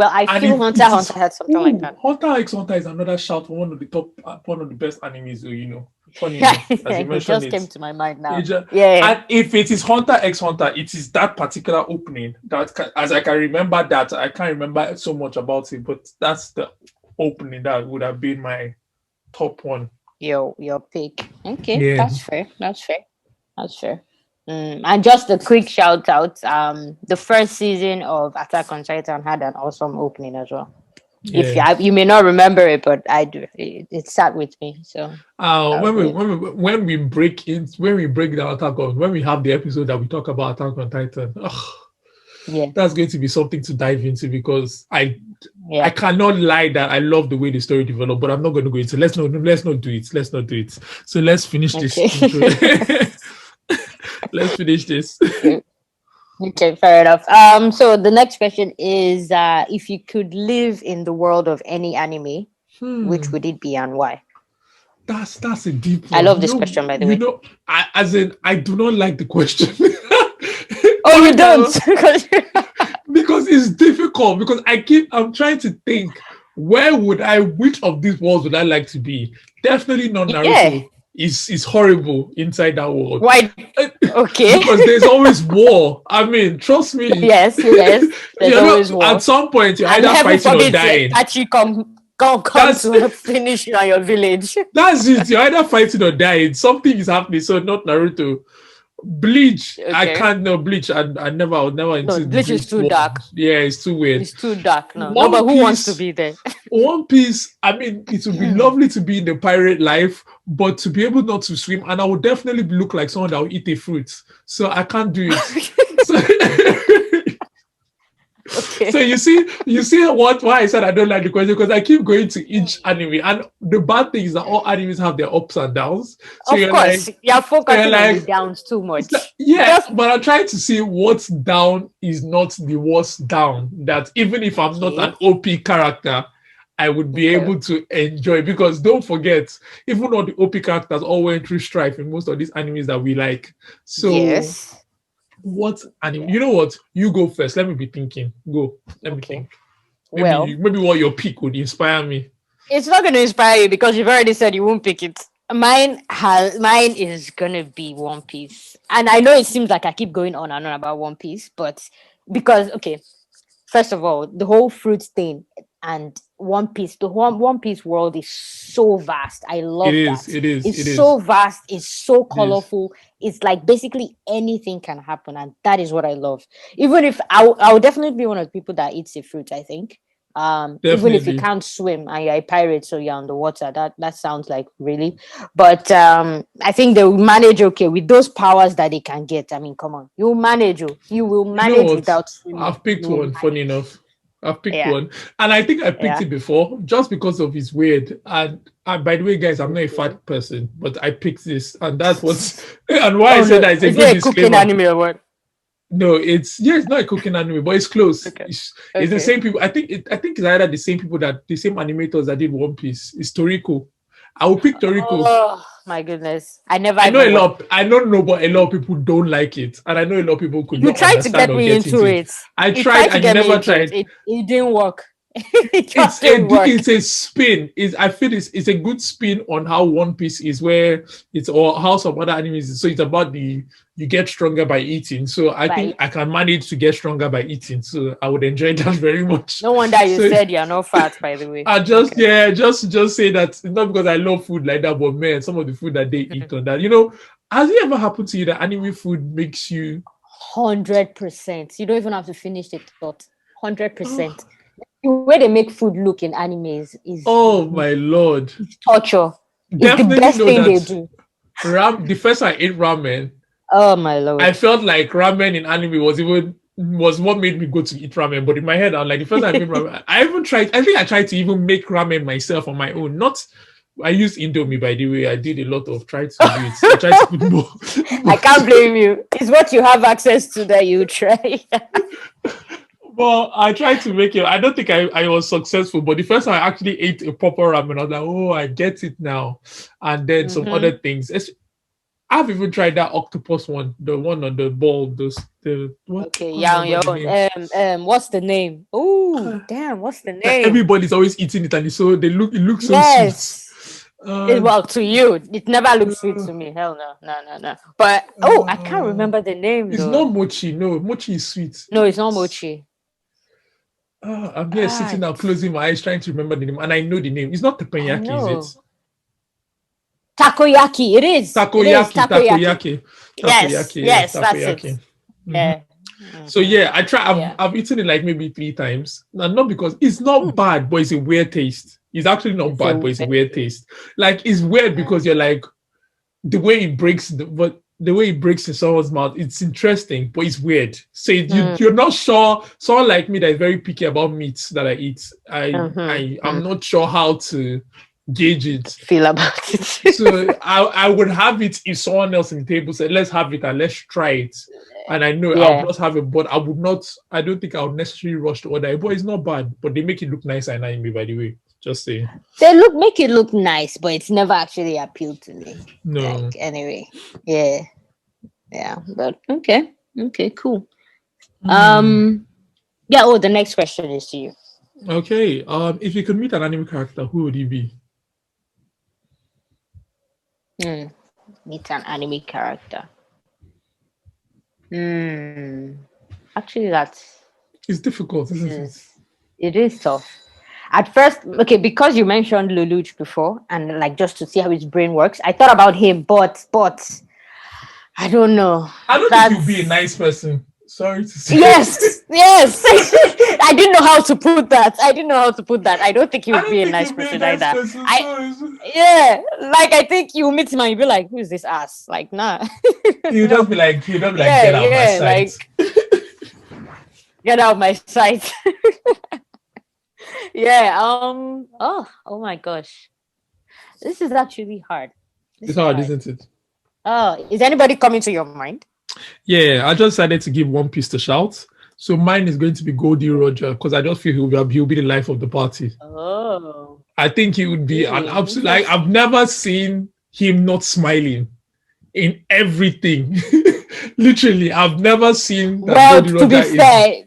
Hunter x Hunter had something like that. Hunter x Hunter is another shout for one of the best animes, you know. Funny enough, as you mentioned, it just came to my mind now. And if it is Hunter x Hunter, it is that particular opening that, as I can remember, that I can't remember so much about it, but that's the opening that would have been my top one. Your pick. Okay, that's fair. And just a quick shout out. The first season of Attack on Titan had an awesome opening as well. If you may not remember it, but I do. It sat with me. So when we break down Attack on, when we have the episode that we talk about Attack on Titan, that's going to be something to dive into, because I cannot lie that I love the way the story developed, but I'm not going to go into. Let's not do it. So let's finish this intro. Let's finish this. Okay, fair enough. So the next question is, if you could live in the world of any anime, which would it be and why? That's a deep one. I love this question, by the way. I do not like the question. Oh, you don't? Because it's difficult. Because I'm trying to think, which of these worlds would I like to be? Definitely not Naruto. Yeah. Is horrible inside that world. Why? Okay. Because there's always war. I mean, trust me. Yes. There's always war. At some point, you're either fighting or dying. Actually, come to finish you at your village. That's it. You're either fighting or dying. Something is happening. So not Naruto. Bleach. Okay. I can't know Bleach. I'll never into Bleach is too dark. Yeah, it's too weird. It's too dark. No, but who wants to be there? One Piece, I mean, it would be lovely to be in the pirate life, but to be able not to swim, and I would definitely look like someone that will eat a fruit. So I can't do it. Okay. So you see why I said I don't like the question, because I keep going to each anime, and the bad thing is that all animes have their ups and downs. So of course, you're focusing on the downs too much. But I'm trying to see what's down is not the worst down. That even if I'm not an OP character, I would be able to enjoy, because don't forget, even though the OP characters all went through strife in most of these animes that we like. So what anime? You know what? You go first. Let me be thinking. Go. Let me think. Maybe what your pick would inspire me. It's not going to inspire you, because you've already said you won't pick it. Mine is gonna be One Piece, and I know it seems like I keep going on and on about One Piece, but because first of all, the whole fruit thing and One Piece, the One Piece world is so vast. I love that. It is. It's so vast. It's so colorful. It's like basically anything can happen, and that is what I love. Even if I would definitely be one of the people that eats the fruit, I think. Even if you can't swim and you're a pirate, so you're underwater, that sounds like really. But I think they will manage with those powers that they can get. I mean, come on, you will manage without swimming. I've picked one. Funny enough, I've picked one, and I think I picked it before just because of his weird. And by the way, guys, I'm not a fat person, but I picked this, and that's what's and why I said that it's a good disclaimer. Cooking anime or what? No, it's not a cooking anime, but it's close. Okay. It's the same people. I think it's either the same people the same animators that did One Piece. It's Toriko. I will pick Toriko. Oh my goodness! I know a lot. I don't know, but a lot of people don't like it, and I know a lot of people could. You tried to get me into it. I tried, and you never tried. It didn't work. It just didn't work. It's a spin. I feel it's a good spin on how One Piece is, where it's or how some other animes is. So it's about you get stronger by eating. So I think I can manage to get stronger by eating. So I would enjoy that very much. No wonder you said you're not fat, by the way. I just just say that not because I love food like that, but man, some of the food that they eat on that, has it ever happened to you that anime food makes you 100%? You don't even have to finish the thought. 100%. The way they make food look in animes is oh my lord, torture. It's the best thing they do. The first time I ate ramen, oh my lord, I felt like ramen in anime was what made me go to eat ramen. But in my head, I'm like, the first time I made ramen, I think I tried to even make ramen myself on my own. I used Indomie, by the way. I did a lot of trying to do it. I tried to put more. I can't blame you. It's what you have access to that you try. Well, I tried to make it. I don't think I was successful, but the first time I actually ate a proper ramen, I was like, oh, I get it now. And then some other things. I've even tried that octopus one, the one on the ball. What? Okay, yeah, on your own. What's the name? Oh, damn, what's the name? Everybody's always eating it, and it looks so yes. sweet. Well, to you, it never looks sweet to me. Hell no. But I can't remember the name. It's not mochi. No, mochi is sweet. No, it's not mochi. I'm here sitting now, closing my eyes, trying to remember the name, and I know the name. It's not teppanyaki, is it? Takoyaki. It is. Takoyaki. Yes, that's it. Mm-hmm. Yeah. So yeah, I've eaten it like maybe 3 times. Now, not because it's not bad, but it's a weird taste. It's actually not bad, but it's a weird taste. Like it's weird because you're like the way it breaks in someone's mouth, it's interesting, but it's weird. So you're not sure. Someone like me that is very picky about meats that I eat, I'm not sure how to gauge it. Feel about it. So I would have it if someone else in the table said, let's have it and let's try it. And I know I'll just have it, but I don't think I would necessarily rush to order it. But it's not bad. But they make it look nice and anime, by the way. Just saying. They make it look nice, but it's never actually appealed to me. No. Like, anyway. Yeah. But okay, cool. The next question is to you. Okay. If you could meet an anime character, who would he be? Meet an anime character. Actually, it's difficult, isn't it? It is tough. At first, okay, because you mentioned Lelouch before, and like just to see how his brain works, I thought about him, but I don't know. I don't think you'll be a nice person. Sorry to say. Yes. I didn't know how to put that. I don't think he would be a nice person either. I think you meet him and you'll be like, who is this ass? Like, nah. You'll just be like, get out of my sight. Get out of my sight. Oh my gosh. This is actually hard. It's hard, isn't it? Oh, is anybody coming to your mind? Yeah, I just decided to give One Piece a shout. So mine is going to be Goldie Roger because I just feel he'll be the life of the party. Oh. I think he would be an absolute. Like, I've never seen him not smiling in everything. Literally, I've never seen that. Goldie Roger to be fair,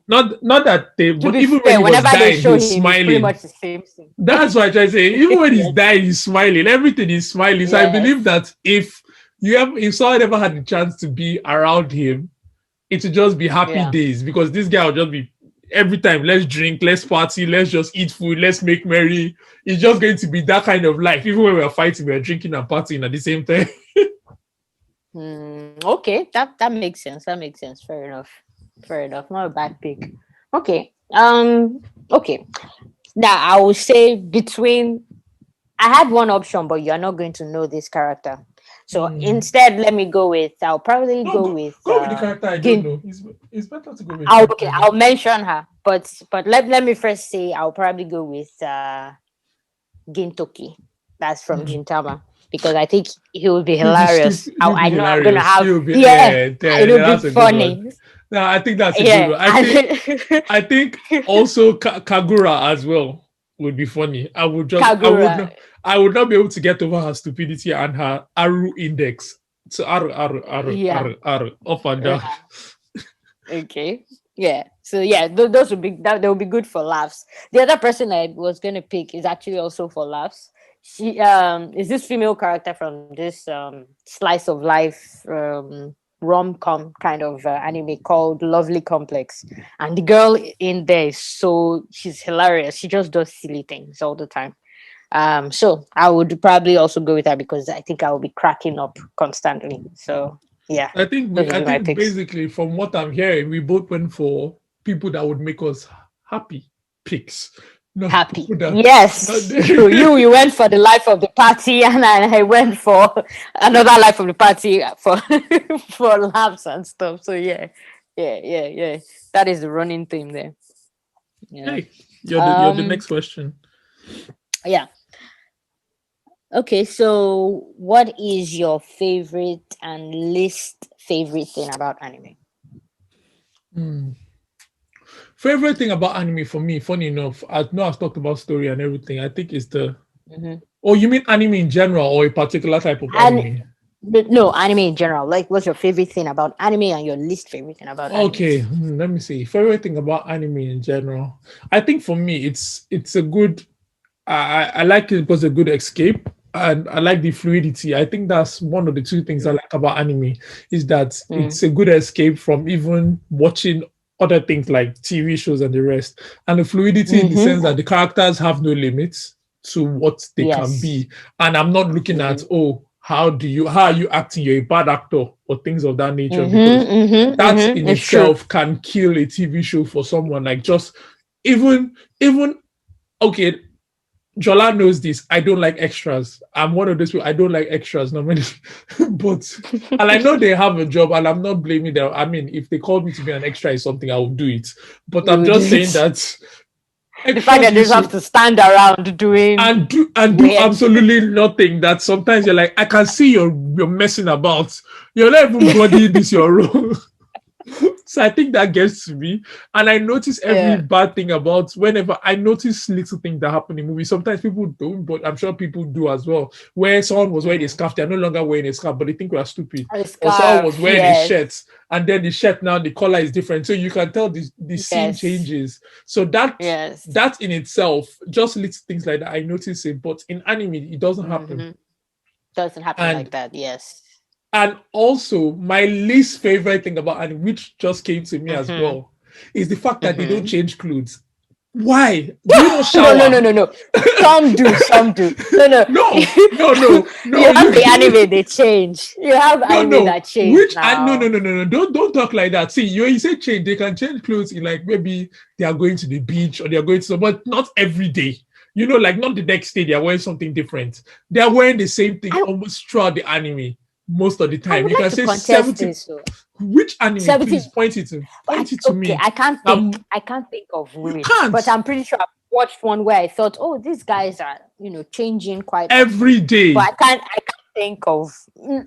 not that they, but even when he was dying, he's smiling. Pretty much the same thing. That's why I try to say. Even when he's dying, he's smiling. Everything is smiling. So I believe that if someone ever had the chance to be around him, it would just be happy days, because this guy will just be every time, let's drink, let's party, let's just eat food, let's make merry. It's just going to be that kind of life. Even when we're fighting, we're drinking and partying at the same time. Okay, that makes sense. Fair enough. Not a bad pick. Okay. Okay. Now I will say I had one option, but you're not going to know this character. So instead, let me go with. I'll probably go with the character I don't know. It's better to go with. I'll mention her, but let me first say I'll probably go with Gintoki. That's from Gintama, because I think he will be hilarious. I know I'm gonna have. It'll be funny. No, I think that's a good one. I think also Kagura as well would be funny. I would not be able to get over her stupidity and her Aru index. So Aru, up and down. Okay. Yeah. So yeah, those would be that. They would be good for laughs. The other person I was gonna pick is actually also for laughs. She is this female character from this slice of life rom-com kind of anime called Lovely Complex, and the girl in there is so she's hilarious. She just does silly things all the time. So I would probably also go with that because I think I will be cracking up constantly. So yeah, those would I be my think picks. basically from what I'm hearing, we both went for people that would make us happy picks, not Happy. people that not Yes, you went for the life of the party, and I went for another life of the party for for laughs and stuff. So yeah, yeah. That is the running theme there. Yeah. Hey, you're the Um. next question. Yeah. Okay. So, what is your favorite and least favorite thing about anime? Hmm. Favorite thing about anime for me, funny enough, I know I've talked about story and everything. I think it's the Mm-hmm. oh, you mean anime in general or a particular type of And anime? no, anime in general. Like, what's your favorite thing about anime and your least favorite thing about anime? Okay, let me see. Favorite thing about anime in general. I think for me it's a good I like it because a good escape and I like the fluidity. I think that's one of the two things I like about anime is that Mm. it's a good escape from even watching other things like TV shows and the rest. And the fluidity in the Mm-hmm. sense that the characters have no limits to what they can Yes. be. And I'm not looking at, Mm-hmm. oh, how are you acting? You're a bad actor or things of that nature, because Mm-hmm. Mm-hmm. that Mm-hmm. in It's true. itself can kill a TV show for someone. Like just even okay, Jola knows this. I don't like extras. I'm one of those people. I don't like extras normally, but and I know they have a job, and I'm not blaming them. I mean, if they called me to be an extra is something, I will do it. But You I'm would do just saying it. that The fact extras that they used just have to to stand around doing and do weird shit. absolutely nothing. That sometimes you're like, I can see you're messing about. You're not even bodying this your role. So I think that gets to me. And I notice every Yeah. bad thing about whenever I notice little things that happen in movies. Sometimes people don't, but I'm sure people do as well. Where someone was wearing a Mm. scarf, they're no longer wearing a scarf, but they think we are stupid. A Or someone was scarf. wearing a Yes. shirt, and then the shirt now the color is different. So you can tell the scene Yes. changes. So that Yes. that in itself, just little things like that, I notice it. But in anime, it doesn't happen. Mm-hmm. Doesn't happen like And that. Yes. and also, my least favorite thing about anime, which just came to me as Mm-hmm. well, is the fact that they don't Mm-hmm. change clothes. Why? Do you not No, no, shower? no, no, no. Some do, some do. No, no. No, no, no, no. You have the You anime, they change. You have no, anime no. that change Which I no, no, now. no, no, no. Don't talk like that. See, you say change. They can change clothes in like maybe they are going to the beach or they are going to, but not every day. You know, like not the next day they are wearing something different. They are wearing the same thing I, almost throughout the anime most of the I time. would You like can to say contest 70. this. So. Which anime? 70. Please point it to. Point it to Okay, me. I can't think. I can't think of You which, can't but I'm pretty sure I've watched one where I thought, oh, these guys are, changing quite often. every But day. I can't think of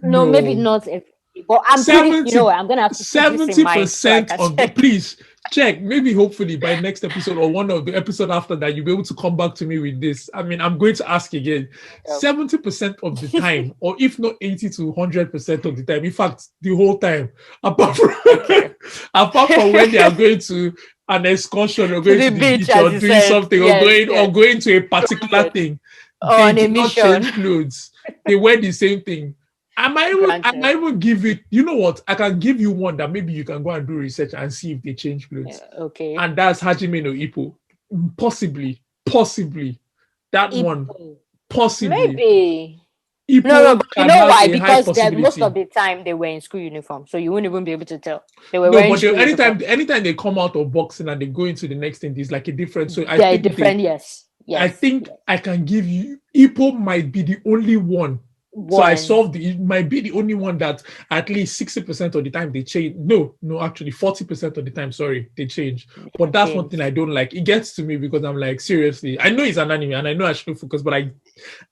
no, maybe No. not every day, but I'm pretty, 70 I'm gonna have to keep this in mind so I percent can of the check. please check. Maybe hopefully by next episode or one of the episode after that, you'll be able to come back to me with this. I mean, I'm going to ask again. Um, 70% of the time, or if not 80 to 100% of the time, in fact, the whole time, apart from okay. apart from when they are going to an excursion or To going the to the beach, beach as or you doing said. something Yes, or yes. going to a particular Granted. thing, they On a do not mission. change clothes. They wear the same thing. I Granted. might even give it, you know what? I can give you one that maybe you can go and do research and see if they change Yeah, clothes. okay. And that's Hajime no Ippo. Possibly. That one, Ipo. possibly. Maybe. No, Ippo but you can know have why? a high Because most of possibility. the time they were in school uniform, so you wouldn't even be able to tell. They were No, wearing but school uniform. anytime they come out of boxing and they go into the next thing, there's like a difference. So They're different, yes. I Yes. think Yes. I can give you Ipo might be the only one. So One. it might be the only one that at least 60% of the time they change. No, actually 40% of the time, sorry, they change. But that's one thing Change. I don't like. It gets to me because I'm like, seriously, I know it's an anime and I know I should focus, but I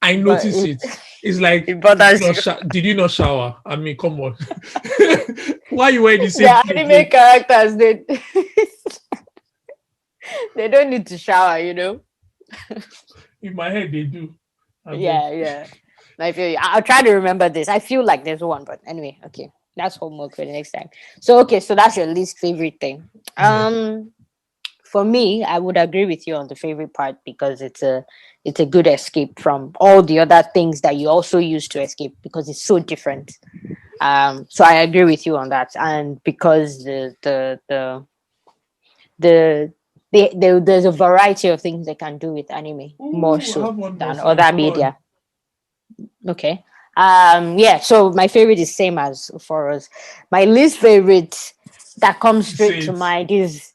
But notice it. It's like, it bothers you. did you not shower? I mean, come on. Why are you wearing the same The clothes? anime characters, they don't need to shower, In my head, they do. I beg. Yeah. I feel I'll try to remember this. I feel like there's one, but anyway, okay. That's homework for the next time. So okay, so that's your least favorite thing. Yeah. For me, I would agree with you on the favorite part because it's a good escape from all the other things that you also use to escape because it's so different. So I agree with you on that, and because the there's a variety of things they can do with anime more Ooh, I so have one more than for you. other Go on. media. Okay. Yeah, so my favorite is same as for us. My least favorite that comes straight Say to it. mind is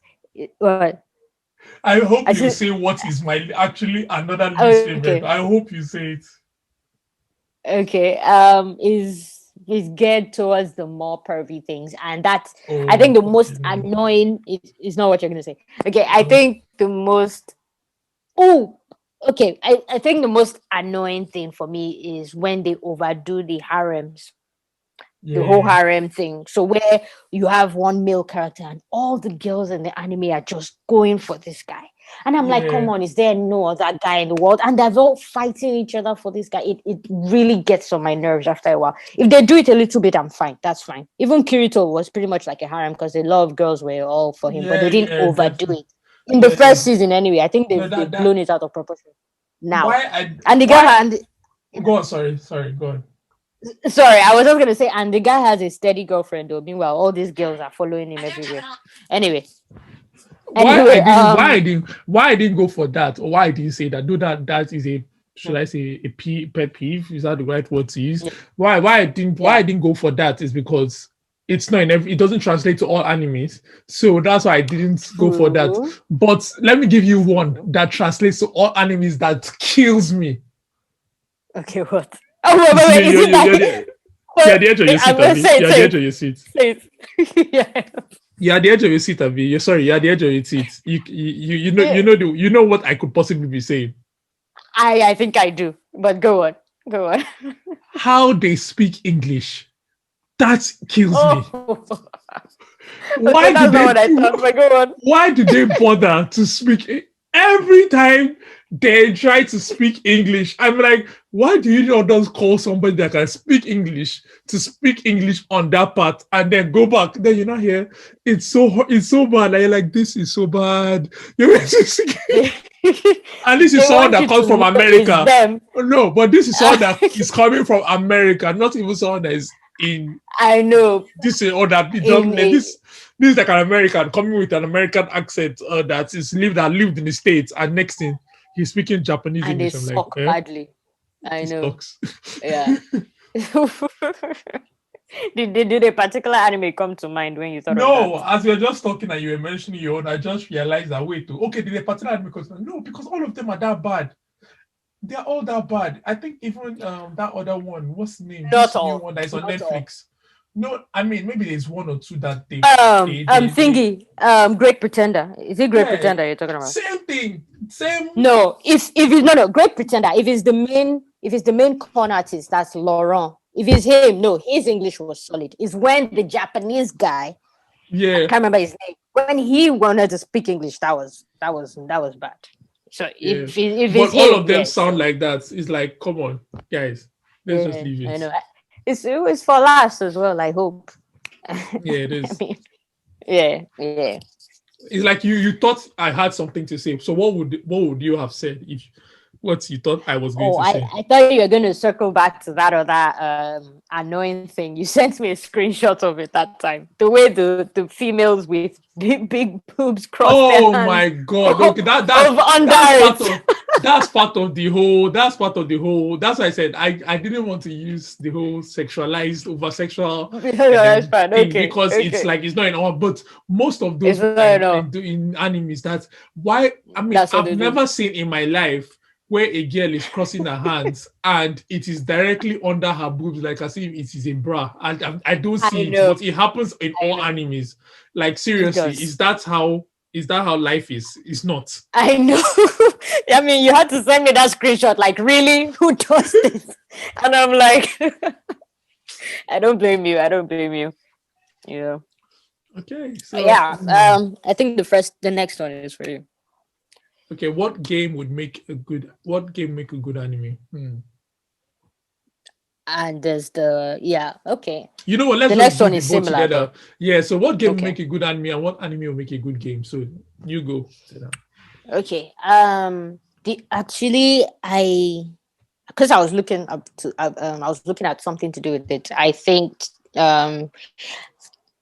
what I I hope you said. say what is my actually another least favorite. Okay, I hope you say it. okay. Is geared towards the more pervy things, and that's I think Oh, the okay, most no. annoying is not what you're gonna say. Okay, I Uh, think the most oh okay, I think the most annoying thing for me is when they overdo the harems, the whole yeah, harem thing. So where you have one male character and all the girls in the anime are just going for this guy. And I'm like, yeah, come on, is there no other guy in the world? And they're all fighting each other for this guy. It really gets on my nerves after a while. If they do it a little bit, I'm fine. That's fine. Even Kirito was pretty much like a harem because a lot of girls were all for him, but yeah, they didn't yeah, overdo definitely. it. In the Yeah, first season, anyway, I think no, they've that blown it out of proportion now. why I And the why guy and go on. Sorry, go on. sorry, I was just gonna say, and the guy has a steady girlfriend though. Meanwhile, all these girls are following him everywhere. Anyway, anyway, Why I didn't go for that, or why I didn't say that. Do that is a, should I say, pet peeve? Is that the right word to use? yeah, Why I yeah. didn't go for that is because it's not in every, it doesn't translate to all animes, so that's why I didn't go for that. True. But let me give you one True. that translates to all animes that kills me. Okay, what? Oh You wait, see, is it that? you're Wait, at the edge of your I'm seat, gonna Abby. say You're it. at the Say edge it. of your seat. Say it. Yeah. You're at the edge of your seat, Abby. You're at the edge of your seat. Yeah. You know what I could possibly be saying. I think I do, but go on. Go on. How they speak English, that kills me. Oh, okay, Why do that's not they what I thought. But go on. why do they bother to speak every time they try to speak English? I'm like, why do you not just call somebody that can speak English to speak English on that part and then go back? Then you're not here. It's so bad. Like, you're like, this is so bad. You're They, and this is they someone want that you to comes from know it's America. them. No, but this is someone that is coming from America, not even someone that is in I know. this is or that it doesn't In a this is like an American coming with an American accent that lived in the States, and next thing he's speaking Japanese and they English. I'm like, suck badly. I this know. sucks. Yeah. Did a particular anime come to mind when you thought of that? No, as we were just talking and you were mentioning your own, I just realized that wait, okay, did a particular anime because no, because all of them are that bad. They're all that bad. I think even that other one, what's the name? Not This new all. one that is on Not all. Netflix. No, I mean maybe there's one or two that they Thingy. Great Pretender. Is it Great yeah, Pretender you're talking about? same thing, same. No. If it's no Great Pretender. If it's the main con artist, that's Laurent. If it's him, no, his English was solid. It's when the Japanese guy, I Yeah, can't remember his name, when he wanted to speak English, that was bad. So yeah. if But it's all him, of them yeah, sound sure. like that. It's like, come on, guys, let's just Yeah, leave I it. know. It was for last as well, I hope. Yeah, it I is. mean, yeah. It's like you thought I had something to say. So what would you have said if what you thought I was going Oh, to I, say? I thought you were going to circle back to that annoying thing. You sent me a screenshot of it that time. The way the females with big boobs cross their Oh hands my god. Okay, over under that's part it. of that's why I said I didn't want to use the whole sexualized over sexual That's fine. thing Okay, because it's okay. like it's not in all, but most of It's those not enough. in animes, that's why. I mean, That's what I've they do. never seen in my life where a girl is crossing her hands and it is directly under her boobs, like as if it is a bra. And I don't I see it, know. but it happens in I all know. animes. Like It seriously, does. is that how life is? It's not. I know. I mean, you had to send me that screenshot. Like, really? Who does this? And I'm like, I don't blame you. I don't blame you. You know. Okay, But so yeah. I think the next one is for you. okay, what game make a good anime? And there's okay. You know what? Let's The just next do one the is both similar together. though. Yeah. So, what game will Okay. make a good anime, and what anime will make a good game? So, you go. Seda. Okay. The actually I because I was looking up to I was looking at something to do with it. I think um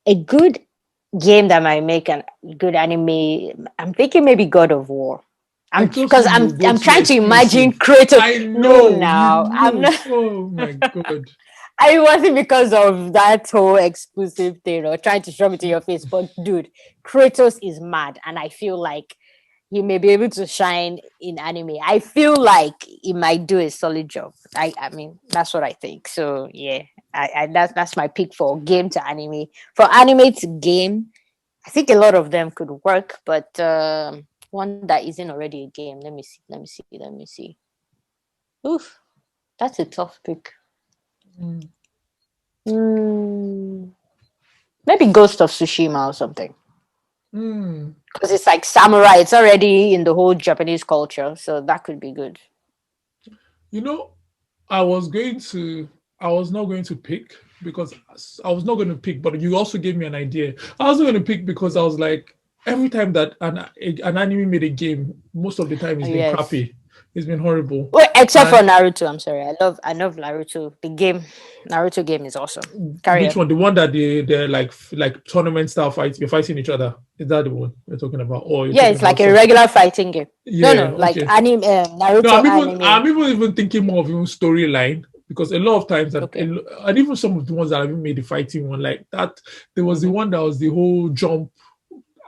a good game that might make a good anime. I'm thinking maybe God of War. I I'm just because knew you I'm would go I'm too trying to imagine exclusive. Kratos. I No, know. You now I'm know. not. Oh my god. I wasn't because of that whole exclusive thing or trying to shove it to your face. But dude, Kratos is mad, and I feel like he may be able to shine in anime. I feel like he might do a solid job. I mean, that's what I think. So yeah, I that's my pick for game to anime. For anime to game, I think a lot of them could work, but one that isn't already a game. Let me see. Let me see. Let me see. Oof, that's a tough pick. Mm. Hmm. Maybe Ghost of Tsushima or something. Mm. Because it's like samurai. It's already in the whole Japanese culture, so that could be good. You know, I was going to. I was not going to pick because I was not going to pick, but you also gave me an idea. I was going to pick because I was like, every time that an anime made a game, most of the time it's been Yes. crappy. It's been horrible. Well, except for And Naruto. I'm sorry. I love Naruto. The game, Naruto game is awesome. Carry which on. one? The one that they're like tournament style fight. You're fighting each other. Is that the one you're talking about, or you're Yeah, talking it's like about a some? regular fighting game. No, Yeah. no, like Okay. anime, No, Naruto anime. I'm even thinking more of even storyline because a lot of times that Okay. and even some of the ones that have even made the fighting one like that. There was the Mm-hmm. one that was the whole jump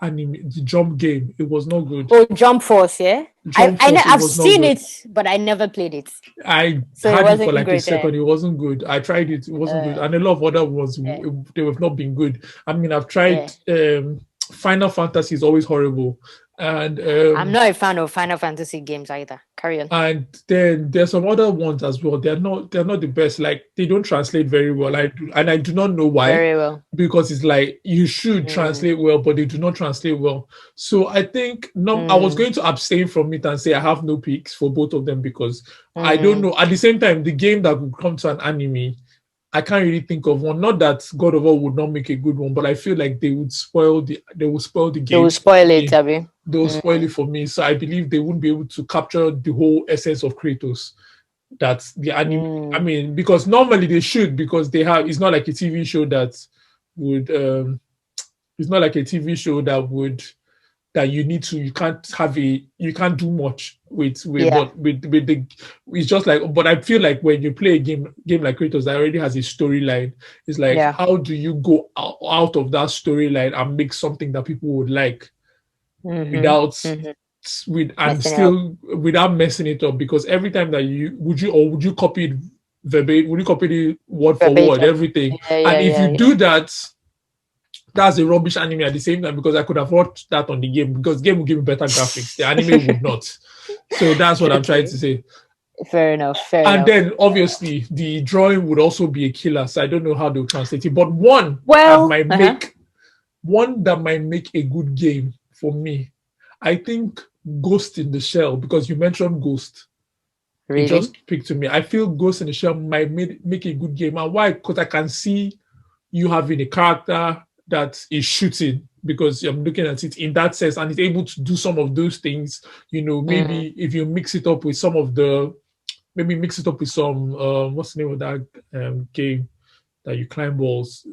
anime, the jump game. It was not good. Oh, Jump Force. Yeah, Jump Force. It I've was not seen good. it, but I never played it, I so it had it for wasn't like a great. second. It wasn't good. I tried it. It wasn't good. Uh, And a lot of other ones, yeah, they have not been good. I mean, I've tried yeah. Final Fantasy is always horrible. And I'm not a fan of Final Fantasy games either. Carry on. and then there's some other ones as well. They're not the best. Like they don't translate very well. I do not know why, Very well. because it's like you should Mm, translate well, but they do not translate well. So I think no, I was mm, going to abstain from it and say I have no picks for both of them because I don't mm, know. At the same time, the game that would come to an anime, I can't really think of one. Not that God of War would not make a good one, but I feel like they would spoil the they will game for spoil it, me. Abby. They'll spoil Mm, it for me. So I believe they wouldn't be able to capture the whole essence of Kratos. That's the anime. I mm, mean, because normally they should, because they have. It's not like a TV show that would. It's not like a TV show that you need to. You can't have a. You can't do much with yeah, but with the. It's just like. But I feel like when you play a game like Kratos that already has a storyline, it's like yeah. how do you go out of that storyline and make something that people would like Mm-hmm, without mm-hmm. with and Messing it up. still without messing it up, because every time that would you copy it verbatim, would you copy it word for word Verbatim. everything, Yeah, and yeah, if yeah, you yeah. do that, that's a rubbish anime at the same time, because I could have watched that on the game, because game will give me better graphics, the anime would not. So that's what I'm trying to Okay. say. Fair enough. Fair And enough. then obviously the drawing would also be a killer, so I don't know how they'll translate it, but one that Well, might make a good game for me, I think Ghost in the Shell, because you mentioned Ghost. It really? just picked to me. I feel Ghost in the Shell might make a good game. And why? Because I can see you having a character that is shooting, because I'm looking at it in that sense, and it's able to do some of those things. Mm. Maybe if you mix it up with maybe mix it up with some, what's the name of that game that you climb walls?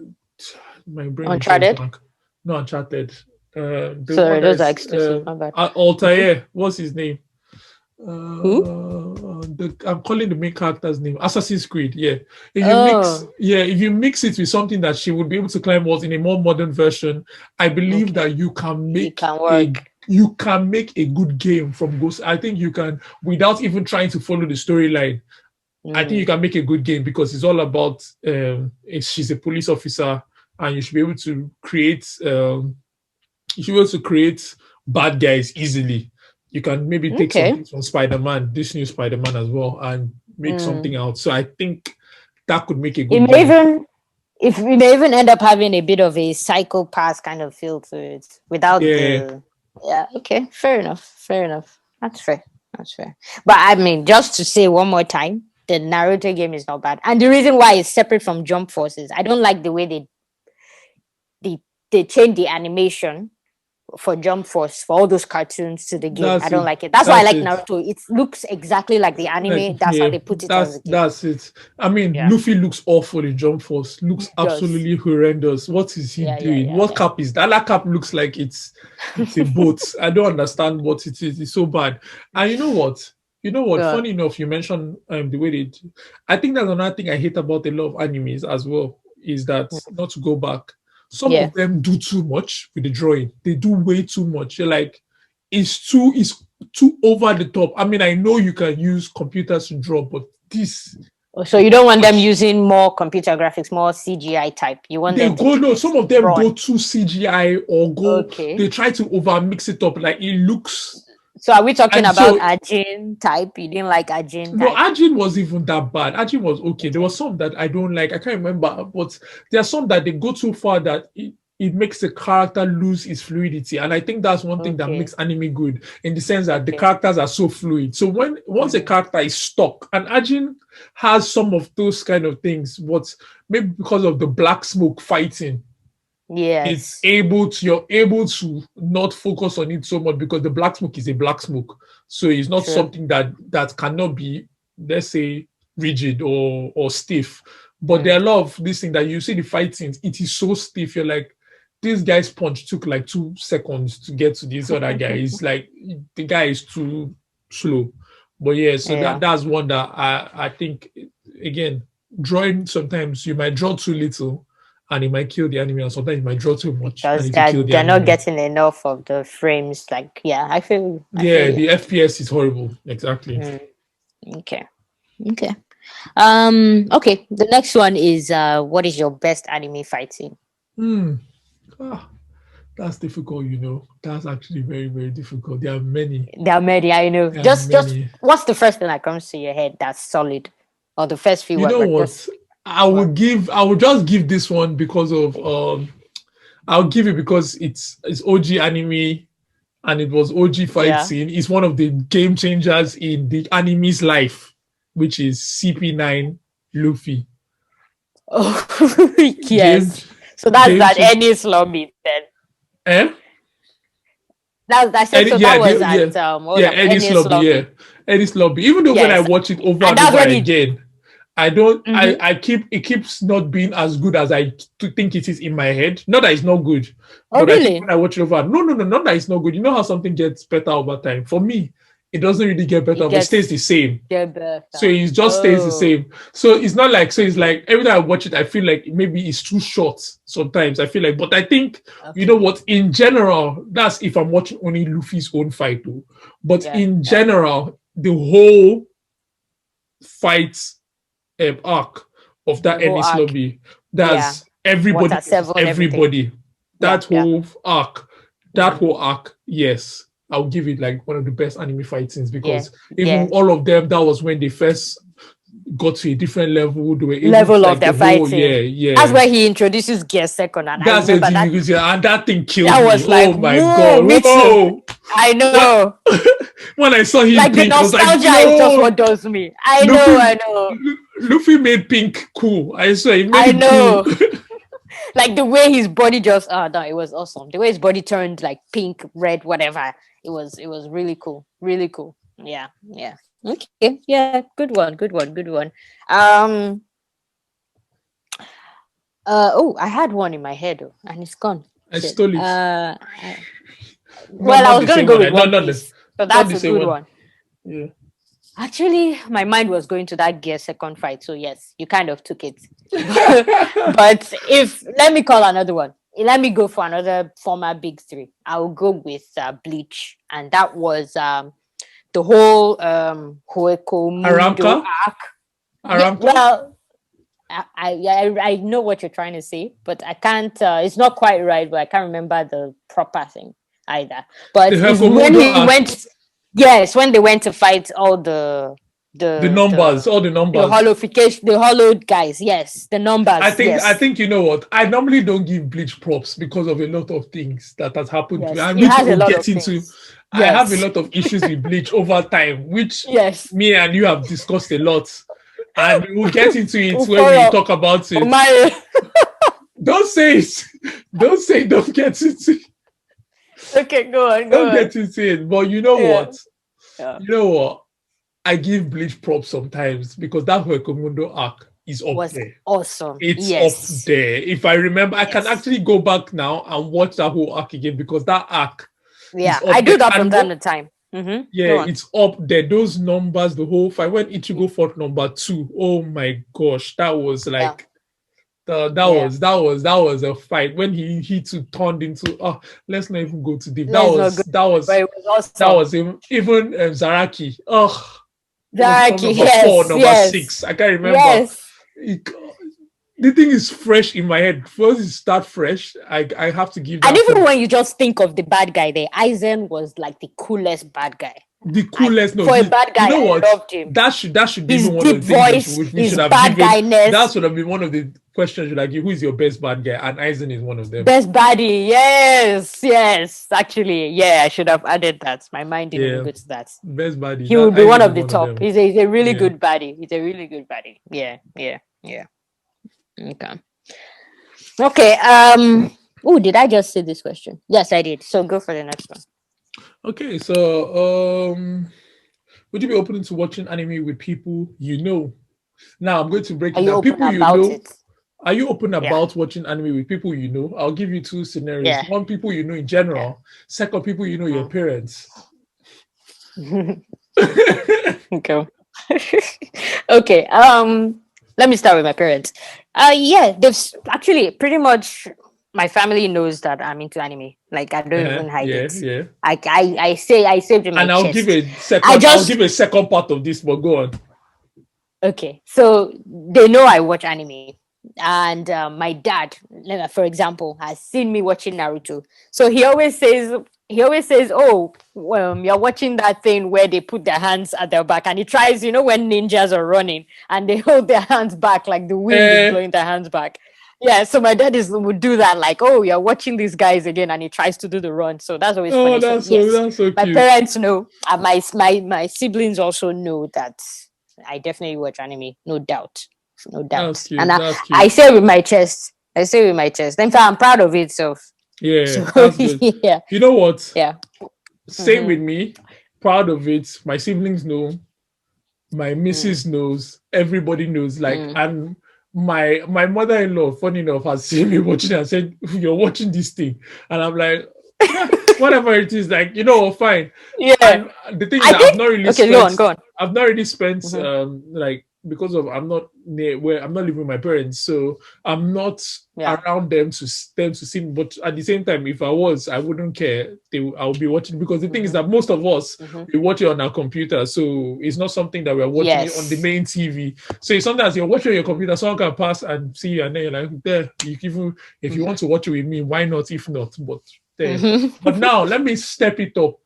My brain is just Uncharted. blank. No, Uncharted. The one Sorry, that those are is exclusive. My bad. Mhm. Altair. What's his name? Who? I'm calling the main character's name Assassin's Creed. Yeah, Oh, if you mix it with something that she would be able to climb walls in a more modern version, I believe okay. that It can work. you can make a good game from Ghost. I think you can, without even trying to follow the storyline. I think you Mm. can make a good game, because it's all about she's a police officer, and you should be able to create you should be able to create bad guys easily. You can maybe take some Okay. things from Spider-Man, this new Spider-Man as well, and make something Mm. out. So I think that could make a It good may game. even if we may even end up having a bit of a psychopath kind of feel to it without Yeah. the yeah, okay, fair enough, fair enough. That's fair. That's fair. But I mean, just to say one more time, the Naruto game is not bad. And the reason why it's separate from Jump Force is I don't like the way they change the animation for Jump Force for all those cartoons to the game. I don't like it. That's why I like Naruto. It looks exactly like the anime. That's how they put it on the game. That's it. I mean, Luffy looks awful in Jump Force. Looks absolutely horrendous. What is he doing? What cap is that? That cap looks like it's a boat. I don't understand what it is. It's so bad. And you know what? Funny enough, you mentioned the way they do. I think that's another thing I hate about a lot of animes as well, is that, not to go back, some of them do too much with the drawing. They do way too much. You're like, it's too over the top. I mean, I know you can use computers to draw, but this... So you don't want them using more computer graphics, more CGI type. You want them to... No, some of them go too CGI or go... They try to over mix it up. Like, it looks... So are we talking about Ajin type? You didn't like Ajin type? No, Ajin was even that bad. Ajin was okay. There was some that I don't like. I can't remember. But there are some that they go too far that it makes the character lose its fluidity. And I think that's one thing that makes anime good, in the sense that the characters are so fluid. So once a character is stuck, and Ajin has some of those kind of things, but maybe because of the black smoke fighting, you're able to not focus on it so much, because the black smoke is a black smoke. So it's not something that cannot be, let's say, rigid or stiff. But there are a lot of this thing that you see the fighting, it is so stiff. You're like, this guy's punch took like 2 seconds to get to this other guy. It's like the guy is too slow. But that's one that I think, again, drawing, sometimes you might draw too little and it might kill the anime, and sometimes it might draw too much. Because they're not getting enough of the frames. Like, I feel... the FPS is horrible. Exactly. Okay. Okay. The next one is, what is your best anime fight scene? That's difficult, That's actually very, very difficult. There are many. I know. Just what's the first thing that comes to your head that's solid? Or the first few words? You know what? I will just give this one because of I'll give it because it's OG anime and it was OG fight scene. It's one of the game changers in the anime's life, which is CP9 Luffy. Oh yes. So that's that Enies lobby then. Enies lobby. Enies lobby. Even though when I watch it over and over again, I don't. It keeps not being as good as I think it is in my head. Not that it's not good. Oh, but really? I think when I watch it over, no, not that it's not good. You know how something gets better over time. For me, it doesn't really get better. But it stays the same. So it just stays the same. So it's not like. So it's like every time I watch it, I feel like maybe it's too short. Sometimes I feel like, but I think you know what? In general, that's if I'm watching only Luffy's own fight, though. But in general, the whole fight arc of that Enies lobby, that's everybody. That whole arc, yes, I'll give it like one of the best anime fight scenes, because even all of them, that was when they first got to a different level. They were able of their fighting. That's where he introduces Gear Second, and that's and that thing killed me. Was like, oh my god! Whoa. I know. When I saw him, like pink, the nostalgia I was like, is just what does me. I know. Luffy made pink cool. I swear, he made I know. Cool. Like the way his body just it was awesome. The way his body turned like pink, red, whatever. It was really cool. Really cool. Yeah. Okay. Yeah, good one. I had one in my head and it's gone. I stole it. I was gonna go with One Piece. So that's a good one. Yeah. Actually, my mind was going to that Gear Second fight. So yes, you kind of took it. But let me call another one. Let me go for another former big three. I will go with Bleach, and that was the whole Hueko Mundo arc. Aramco? Well, I know what you're trying to say, but I can't. It's not quite right, but I can't remember the proper thing either. But when he went. Yes, when they went to fight all the numbers, all the numbers, the holofication, the hollowed guys. Yes, the numbers. I think you know what? I normally don't give Bleach props because of a lot of things that has happened to me. I have a lot of issues with Bleach over time, which me and you have discussed a lot. And we'll get into it when Uforo. we talk about it. Omare. Don't say it. Don't say don't get into it. Okay, go on. Don't get into it. But you know what? Yeah. You know what? I give Bleach props sometimes because that Huecomundo arc is up Was there. awesome. It's Yes. up there. If I remember, I can Yes. actually go back now and watch that whole arc again because that arc Yeah, is up I do there. that from And time to time. Mm-hmm. Go yeah, on. it's up there. Those numbers, the whole fight. When Ichigo fought number 2, oh my gosh, that was like that was a fight. When he too turned into let's not even go too deep. That was But it was awesome. that was even Zaraki. Zaraki, number 4, number 6. I can't remember. Yes. The thing is fresh in my head. First, it start fresh. I have to give that. And even when you just think of the bad guy there, Aizen was like the coolest bad guy. The coolest. For a bad guy, you know what? I loved him. That should be His one of the deep things voice, we his should have bad given. guyness. That should have been one of the questions. Like, who is your best bad guy? And Aizen is one of them. Best baddie, yes. Actually, yeah, I should have added that. My mind didn't even go to that. Best baddie. He would be one of the top. He's a really good baddie. He's a really good baddie. Yeah. Okay. Oh, did I just say this question? Yes, I did. So go for the next one. Okay, so would you be open to watching anime with people you know? Now I'm going to break it down. People you know. Are you open about watching anime with people you know? I'll give you 2 scenarios. Yeah. One, people you know in general. Second, people you know, your parents. Okay. Okay. Let me start with my parents. They've actually pretty much my family knows that I'm into anime. Like I don't even hide it. Yeah. I say it in my and I'll chest. give a second. I'll give a second part of this, but go on. Okay, so they know I watch anime, and my dad, for example, has seen me watching Naruto. So he always says, "Oh, you're watching that thing where they put their hands at their back," and he tries, when ninjas are running and they hold their hands back like the wind is blowing their hands back. Yeah, so my dad would do that, like, "Oh, you're watching these guys again," and he tries to do the run. So that's always funny. That's so cute. My parents know, and my siblings also know that I definitely watch anime, no doubt. That's cute. And I say it with my chest. In fact, I'm proud of it. So that's good. Yeah. You know what? Yeah. Same with me. Proud of it. My siblings know. My missus knows. Everybody knows. Like, and my mother-in-law, funny enough, has seen me watching and said, "You're watching this thing," and I'm like, whatever it is, like, fine. Yeah. And the thing is, I've not really spent. Go on. I've not really spent like, because of I'm not near where I'm not living with my parents, so I'm not around them to see me. But at the same time, if I was, I wouldn't care. I'll be watching, because the thing is that most of us we watch it on our computer, so it's not something that we're watching it on the main TV. So sometimes you're watching on your computer, someone can pass and see you, and then you're like, there. If you want to watch it with me, why not? If not, but there. But now let me step it up.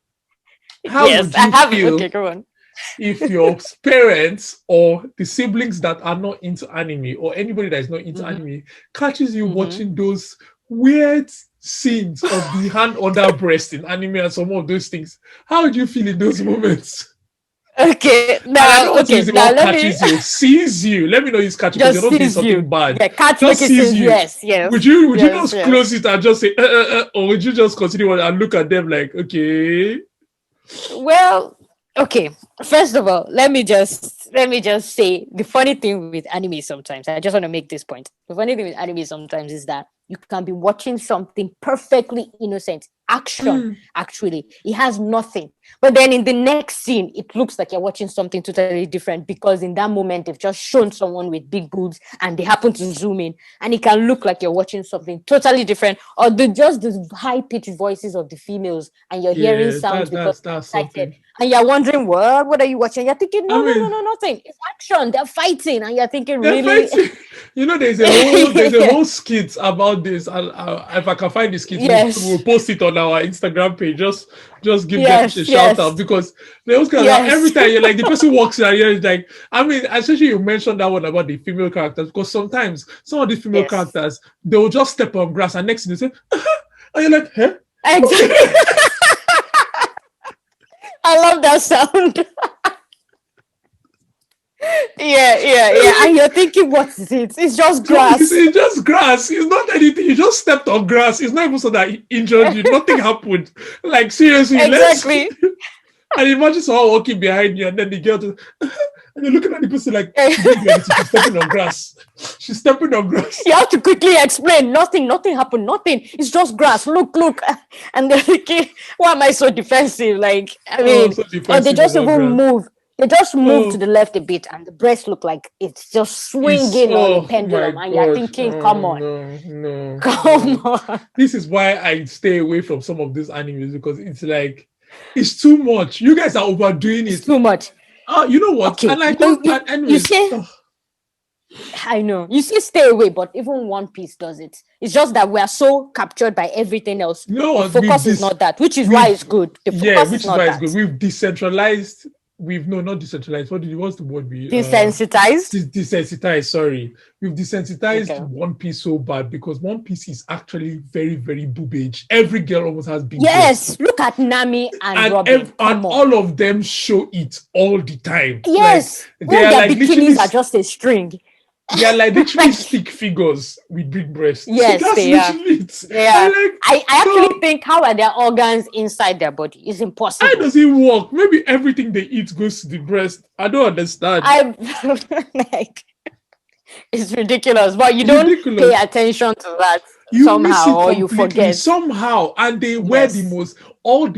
How would you feel? Okay, go on. If your parents or the siblings that are not into anime, or anybody that is not into anime, catches you watching those weird scenes of the hand under breast in anime and some of those things, how would you feel in those moments? Okay, sees you. Let me know he's catching, because you're not doing something bad. Yeah, catch just sees you. Yes. Would you just close it and just say, or would you just continue and look at them like, okay? Well, okay. First of all, let me just say the funny thing with anime sometimes. I just want to make this point. The funny thing with anime sometimes is that you can be watching something perfectly innocent. Action, actually. It has nothing. But then in the next scene, it looks like you're watching something totally different, because in that moment, they've just shown someone with big boobs and they happen to zoom in, and it can look like you're watching something totally different, or just the high-pitched voices of the females, and you're hearing sounds because they're excited. And you're wondering, what are you watching? You're thinking, no, nothing. It's action. They're fighting. And you're thinking, really? There's a whole skit about this. If I can find the skit, we'll post it on our Instagram page. Just give them a shout out, because they always every time you're like, the person walks in and you're like, especially you mentioned that one about the female characters, because sometimes some of the female characters, they'll just step on grass and next thing they say, and you're like, huh? Exactly. I love that sound. yeah. And you're thinking, what is it? It's just It's, grass. it's just grass. It's not anything. You just stepped on grass. It's not even so that he injured you. Nothing happened. Like seriously, let's. Exactly. And imagine someone walking behind you, and then the girl just, and you're looking at the person like she didn't do anything. She's stepping on grass. She's stepping on grass. You have to quickly explain. Nothing happened. Nothing. It's just grass. Look. And they're thinking, why am I so defensive? Like, I mean, so or defensive they just about even grass. move. They just move Oh. to the left a bit, and the breast look like it's just swinging on a pendulum. My And you're God. thinking, come on, No. come on. This is why I stay away from some of these animes, because it's like it's too much. You guys are overdoing It's it. too much. You know what? Okay. And I don't. And anyways, You say, I know. You say stay away, but even One Piece does it. It's just that we are so captured by everything else. you know The what? focus is not that, which is why it's good. The focus Yeah, which is is not why that. it's good. We've decentralized. Not decentralized. What's the word we Desensitized. desensitized? Sorry, we've desensitized Okay. One Piece so bad because One Piece is actually very, very boobage. Every girl almost has big Yes, breasts. look at Nami and And, Robin. and Come on. all of them show it all the time. Yes, Like, when they are their like literally bikinis are just a string. they are like literally stick figures with big breasts. Yes, so that's they are. literally it. Yeah, And like, I so actually think how are their organs inside their body? It's how impossible. does it work? Maybe everything they eat goes to the breast. I don't understand. I like it's ridiculous, but you It's don't ridiculous. pay attention to that You miss somehow, it or you completely forget. somehow, and they wear the Yes. most. Almost all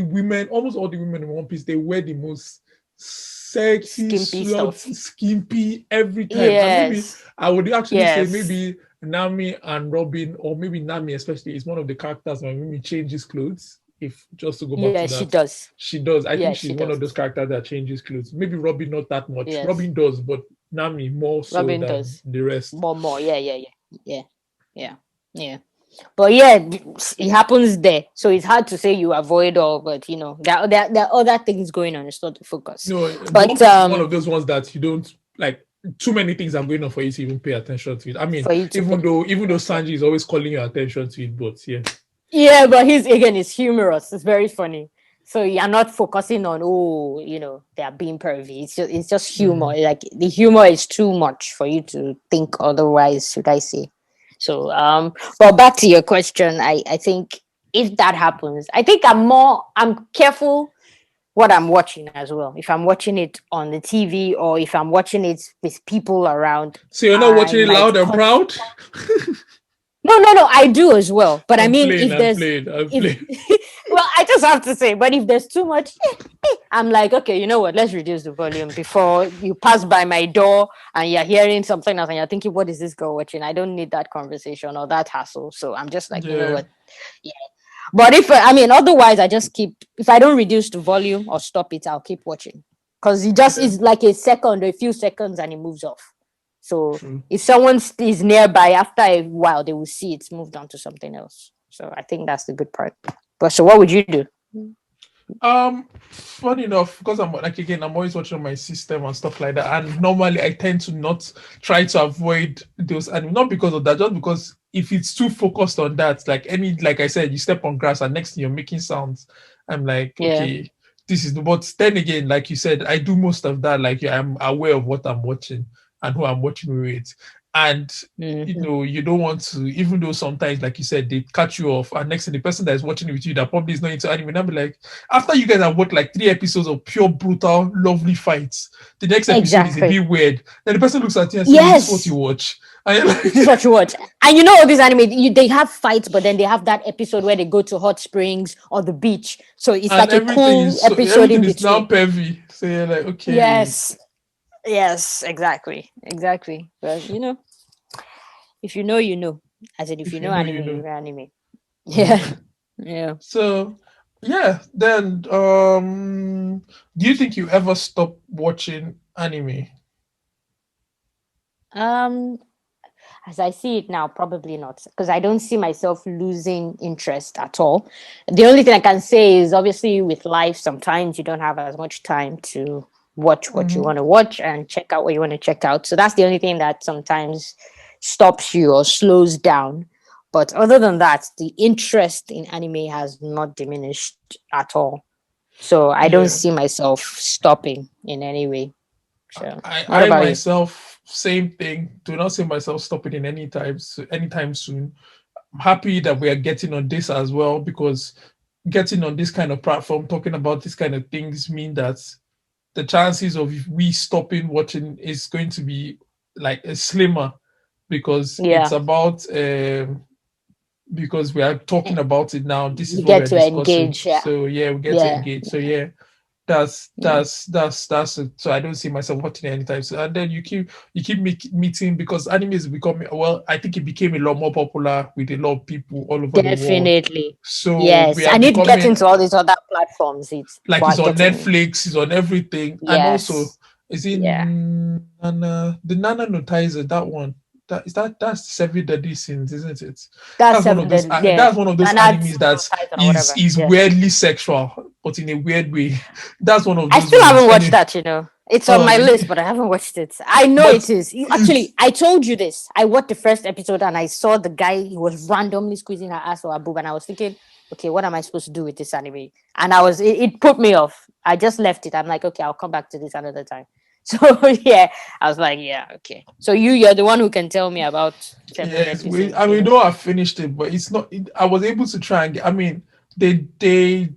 the women in One Piece, they wear the most sexy, Skimpy slut, stuff. skimpy every time. And maybe Yes. I would actually say Yes. maybe Nami and Robin, or maybe Nami especially, is one of the characters when Mimi changes clothes. If just to go back Yeah, to she that, does. she does. I Yeah, think she she's one of does. those characters that changes clothes. Maybe Robin not that much. Yes. Robin does, but Nami more so Robin than does. the rest. More. Yeah. But yeah, it happens there. So it's hard to say you avoid all, but you know, there are other things going on. It's not the focus. No, But One Piece is one of those ones that you don't like. Too many things are going on for you to even pay attention to it. I mean, For you to even pay though Sanji is always calling your attention to it, but yeah, yeah, but it's humorous. It's very funny. So you're not focusing on they are being pervy. It's just humor. Like the humor is too much for you to think otherwise, should I say. So but back to your question, I think if that happens, I think I'm careful what I'm watching as well. If I'm watching it on the TV or if I'm watching it with people around. so you're not watching I it might loud and proud. No, I do as well. But I mean, if there's I'm playing. well, I just have to say, but if there's too much, I'm like, okay, you know what? Let's reduce the volume before you pass by my door and you're hearing something else and you're thinking, what is this girl watching? I don't need that conversation or that hassle. So I'm just like, you know Yeah. what? Yeah. But otherwise, I just if I don't reduce the volume or stop it, I'll keep watching because it just is like a few seconds and it moves off. So True. if someone is nearby, after a while, they will see it's moved on to something else. So I think that's the good part. But so what would you do? Funny enough, because I'm always watching on my system and stuff like that, and normally I tend to not try to avoid those, and not because of that, just because if it's too focused on that, like I said, you step on grass and next thing you're making sounds, I'm like, okay, this is the. But then again, like you said, I do most of that. Like I'm aware of what I'm watching and who I'm watching with. And you don't want to, even though sometimes, like you said, they catch you off, and next thing the person that is watching it with you that probably is not into anime, and I'll be like, after you guys have watched like 3 episodes of pure brutal, lovely fights, the next episode is a bit weird. Then the person looks at you and says, "This is what you watch." And like, this is what you watch. And you know all these anime, they have fights, but then they have that episode where they go to hot springs or the beach. So it's like a cool episode in between. It's now pervy. So you're like, okay. Yes, exactly. But if you know, you know. I said, if you know anime, you know anime. Yeah. So, yeah. Then, do you think you ever stop watching anime? As I see it now, probably not, because I don't see myself losing interest at all. The only thing I can say is obviously with life, sometimes you don't have as much time to watch what you want to watch and check out what you want to check out. So that's the only thing that sometimes stops you or slows down. But other than that, the interest in anime has not diminished at all. So I don't see myself stopping in any way. So, what I about you? myself, same thing. Do not see myself stopping in anytime soon. I'm happy that we are getting on this as well, because getting on this kind of platform, talking about this kind of things, mean that the chances of we stopping watching is going to be like a slimmer, because it's Yeah, about because we are talking about it now. This is you what we get are to discussing. engage. Yeah, So yeah, we get to yeah, engage. So yeah, that's yeah. that's it. So I don't see myself watching it anytime. So and then you keep meeting, because anime is becoming, well, I think it became a lot more popular with a lot of people all over the world. Definitely. So we Yes, are and it gets becoming into all these other platforms. It's like, it's what on getting. Netflix, it's on everything, and also Yes. is Yeah. in Nana, the Nana Notizer, that one. That's Seven Deadly Sins, isn't it? That's That's one of seven. those. Yeah, That's one of those and that's animes that or whatever. is Yeah. weirdly sexual, but in a weird way. That's one of I those still ones. haven't watched Anyway, that, you know. It's on oh, my list, but I haven't watched it. I know but it is. it's Actually, I told you this. I watched the first episode and I saw the guy, he was randomly squeezing her ass or her boob, and I was thinking, okay, what am I supposed to do with this anime? And it put me off. I just left it. I'm like, okay, I'll come back to this another time. So yeah, I was like, yeah, okay. So you're the one who can tell me about Seven yes, Deadly Sins, I you mean, know. though I finished it, but it's not. I was able to try and get. I mean, they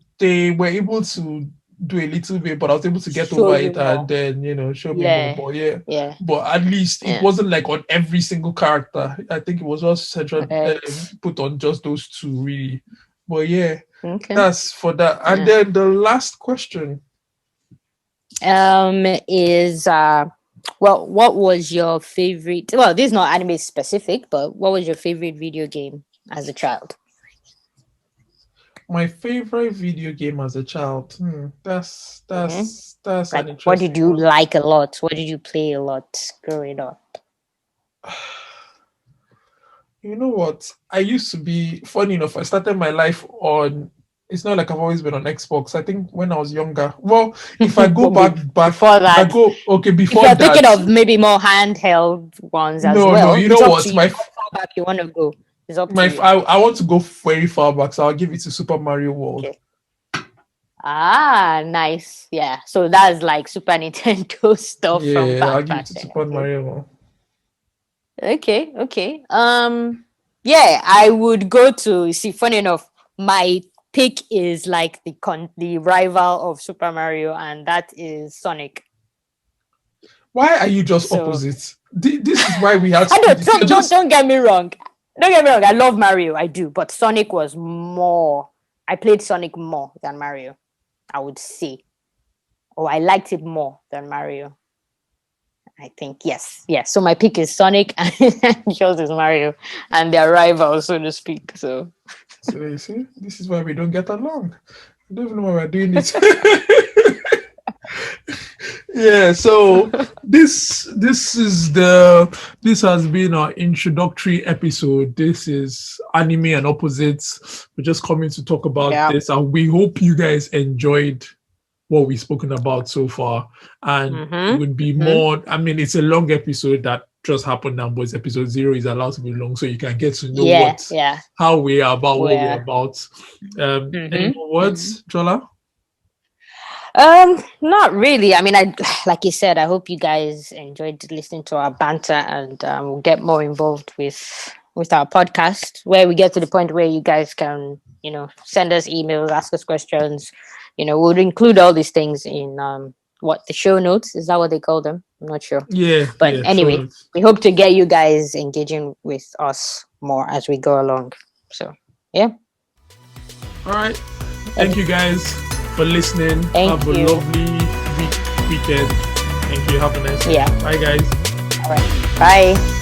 were able to do a little bit, but I was able to get Show over you it, and more. then show me more. Yeah, But yeah, yeah, but at least it yeah. wasn't like on every single character. I think it was just central, Right. put on just those two really. But yeah, Okay. that's for that. And Yeah. then the last question. Is well, what was your favorite? Well, this is not anime specific, but what was your favorite video game as a child? My favorite video game as a child. That's Hmm. that's an Like, what did interesting you one. like a lot? What did you play a lot growing up? You know what? I used to be, funny enough, I started my life on, it's not like I've always been on Xbox. I think when I was younger. Well, if I go But back, before if I that, go, okay, if before you're thinking that, of maybe more handheld ones as no, well, you know it's up to what? you. How far back you want to go? It's up to you. I want to go very far back, so I'll give it to Super Mario World. Okay. Ah, nice. Yeah. So that's like Super Nintendo stuff from Yeah, I'll give it back to then. Super Okay. Mario World. Okay, okay. Yeah, I would go to see. Funny enough, my pick is like the rival of Super Mario, and that is Sonic. Why are you just So opposites? This is why we had I split don't it. don't, don't don't get me wrong. Don't get me wrong. I love Mario, I do, but Sonic was more. I played Sonic more than Mario, I would say, or I liked it more than Mario. I think yes. So my pick is Sonic, and yours is Mario, and they're rivals, so to speak. So So you see, this is why we don't get along. I don't even know why we're doing this. Yeah, so this has been our introductory episode. This is Anime and Opposites. We're just coming to talk about this, and we hope you guys enjoyed what we've spoken about so far. And it would be more, I mean, it's a long episode that just happened now, but episode 0 is allowed to be long, so you can get to know how we are about what we're about. Any more words, Jola? Not really. I mean, like you said, I hope you guys enjoyed listening to our banter, and we'll get more involved with our podcast, where we get to the point where you guys can, send us emails, ask us questions. We'll include all these things in the show notes. Is that what they call them? I'm not sure. Yeah. But anyway, we hope to get you guys engaging with us more as we go along. So, yeah. All right. Thank you guys for listening. Have a lovely weekend. Thank you. Have a nice day. Yeah. Bye, guys. All right. Bye.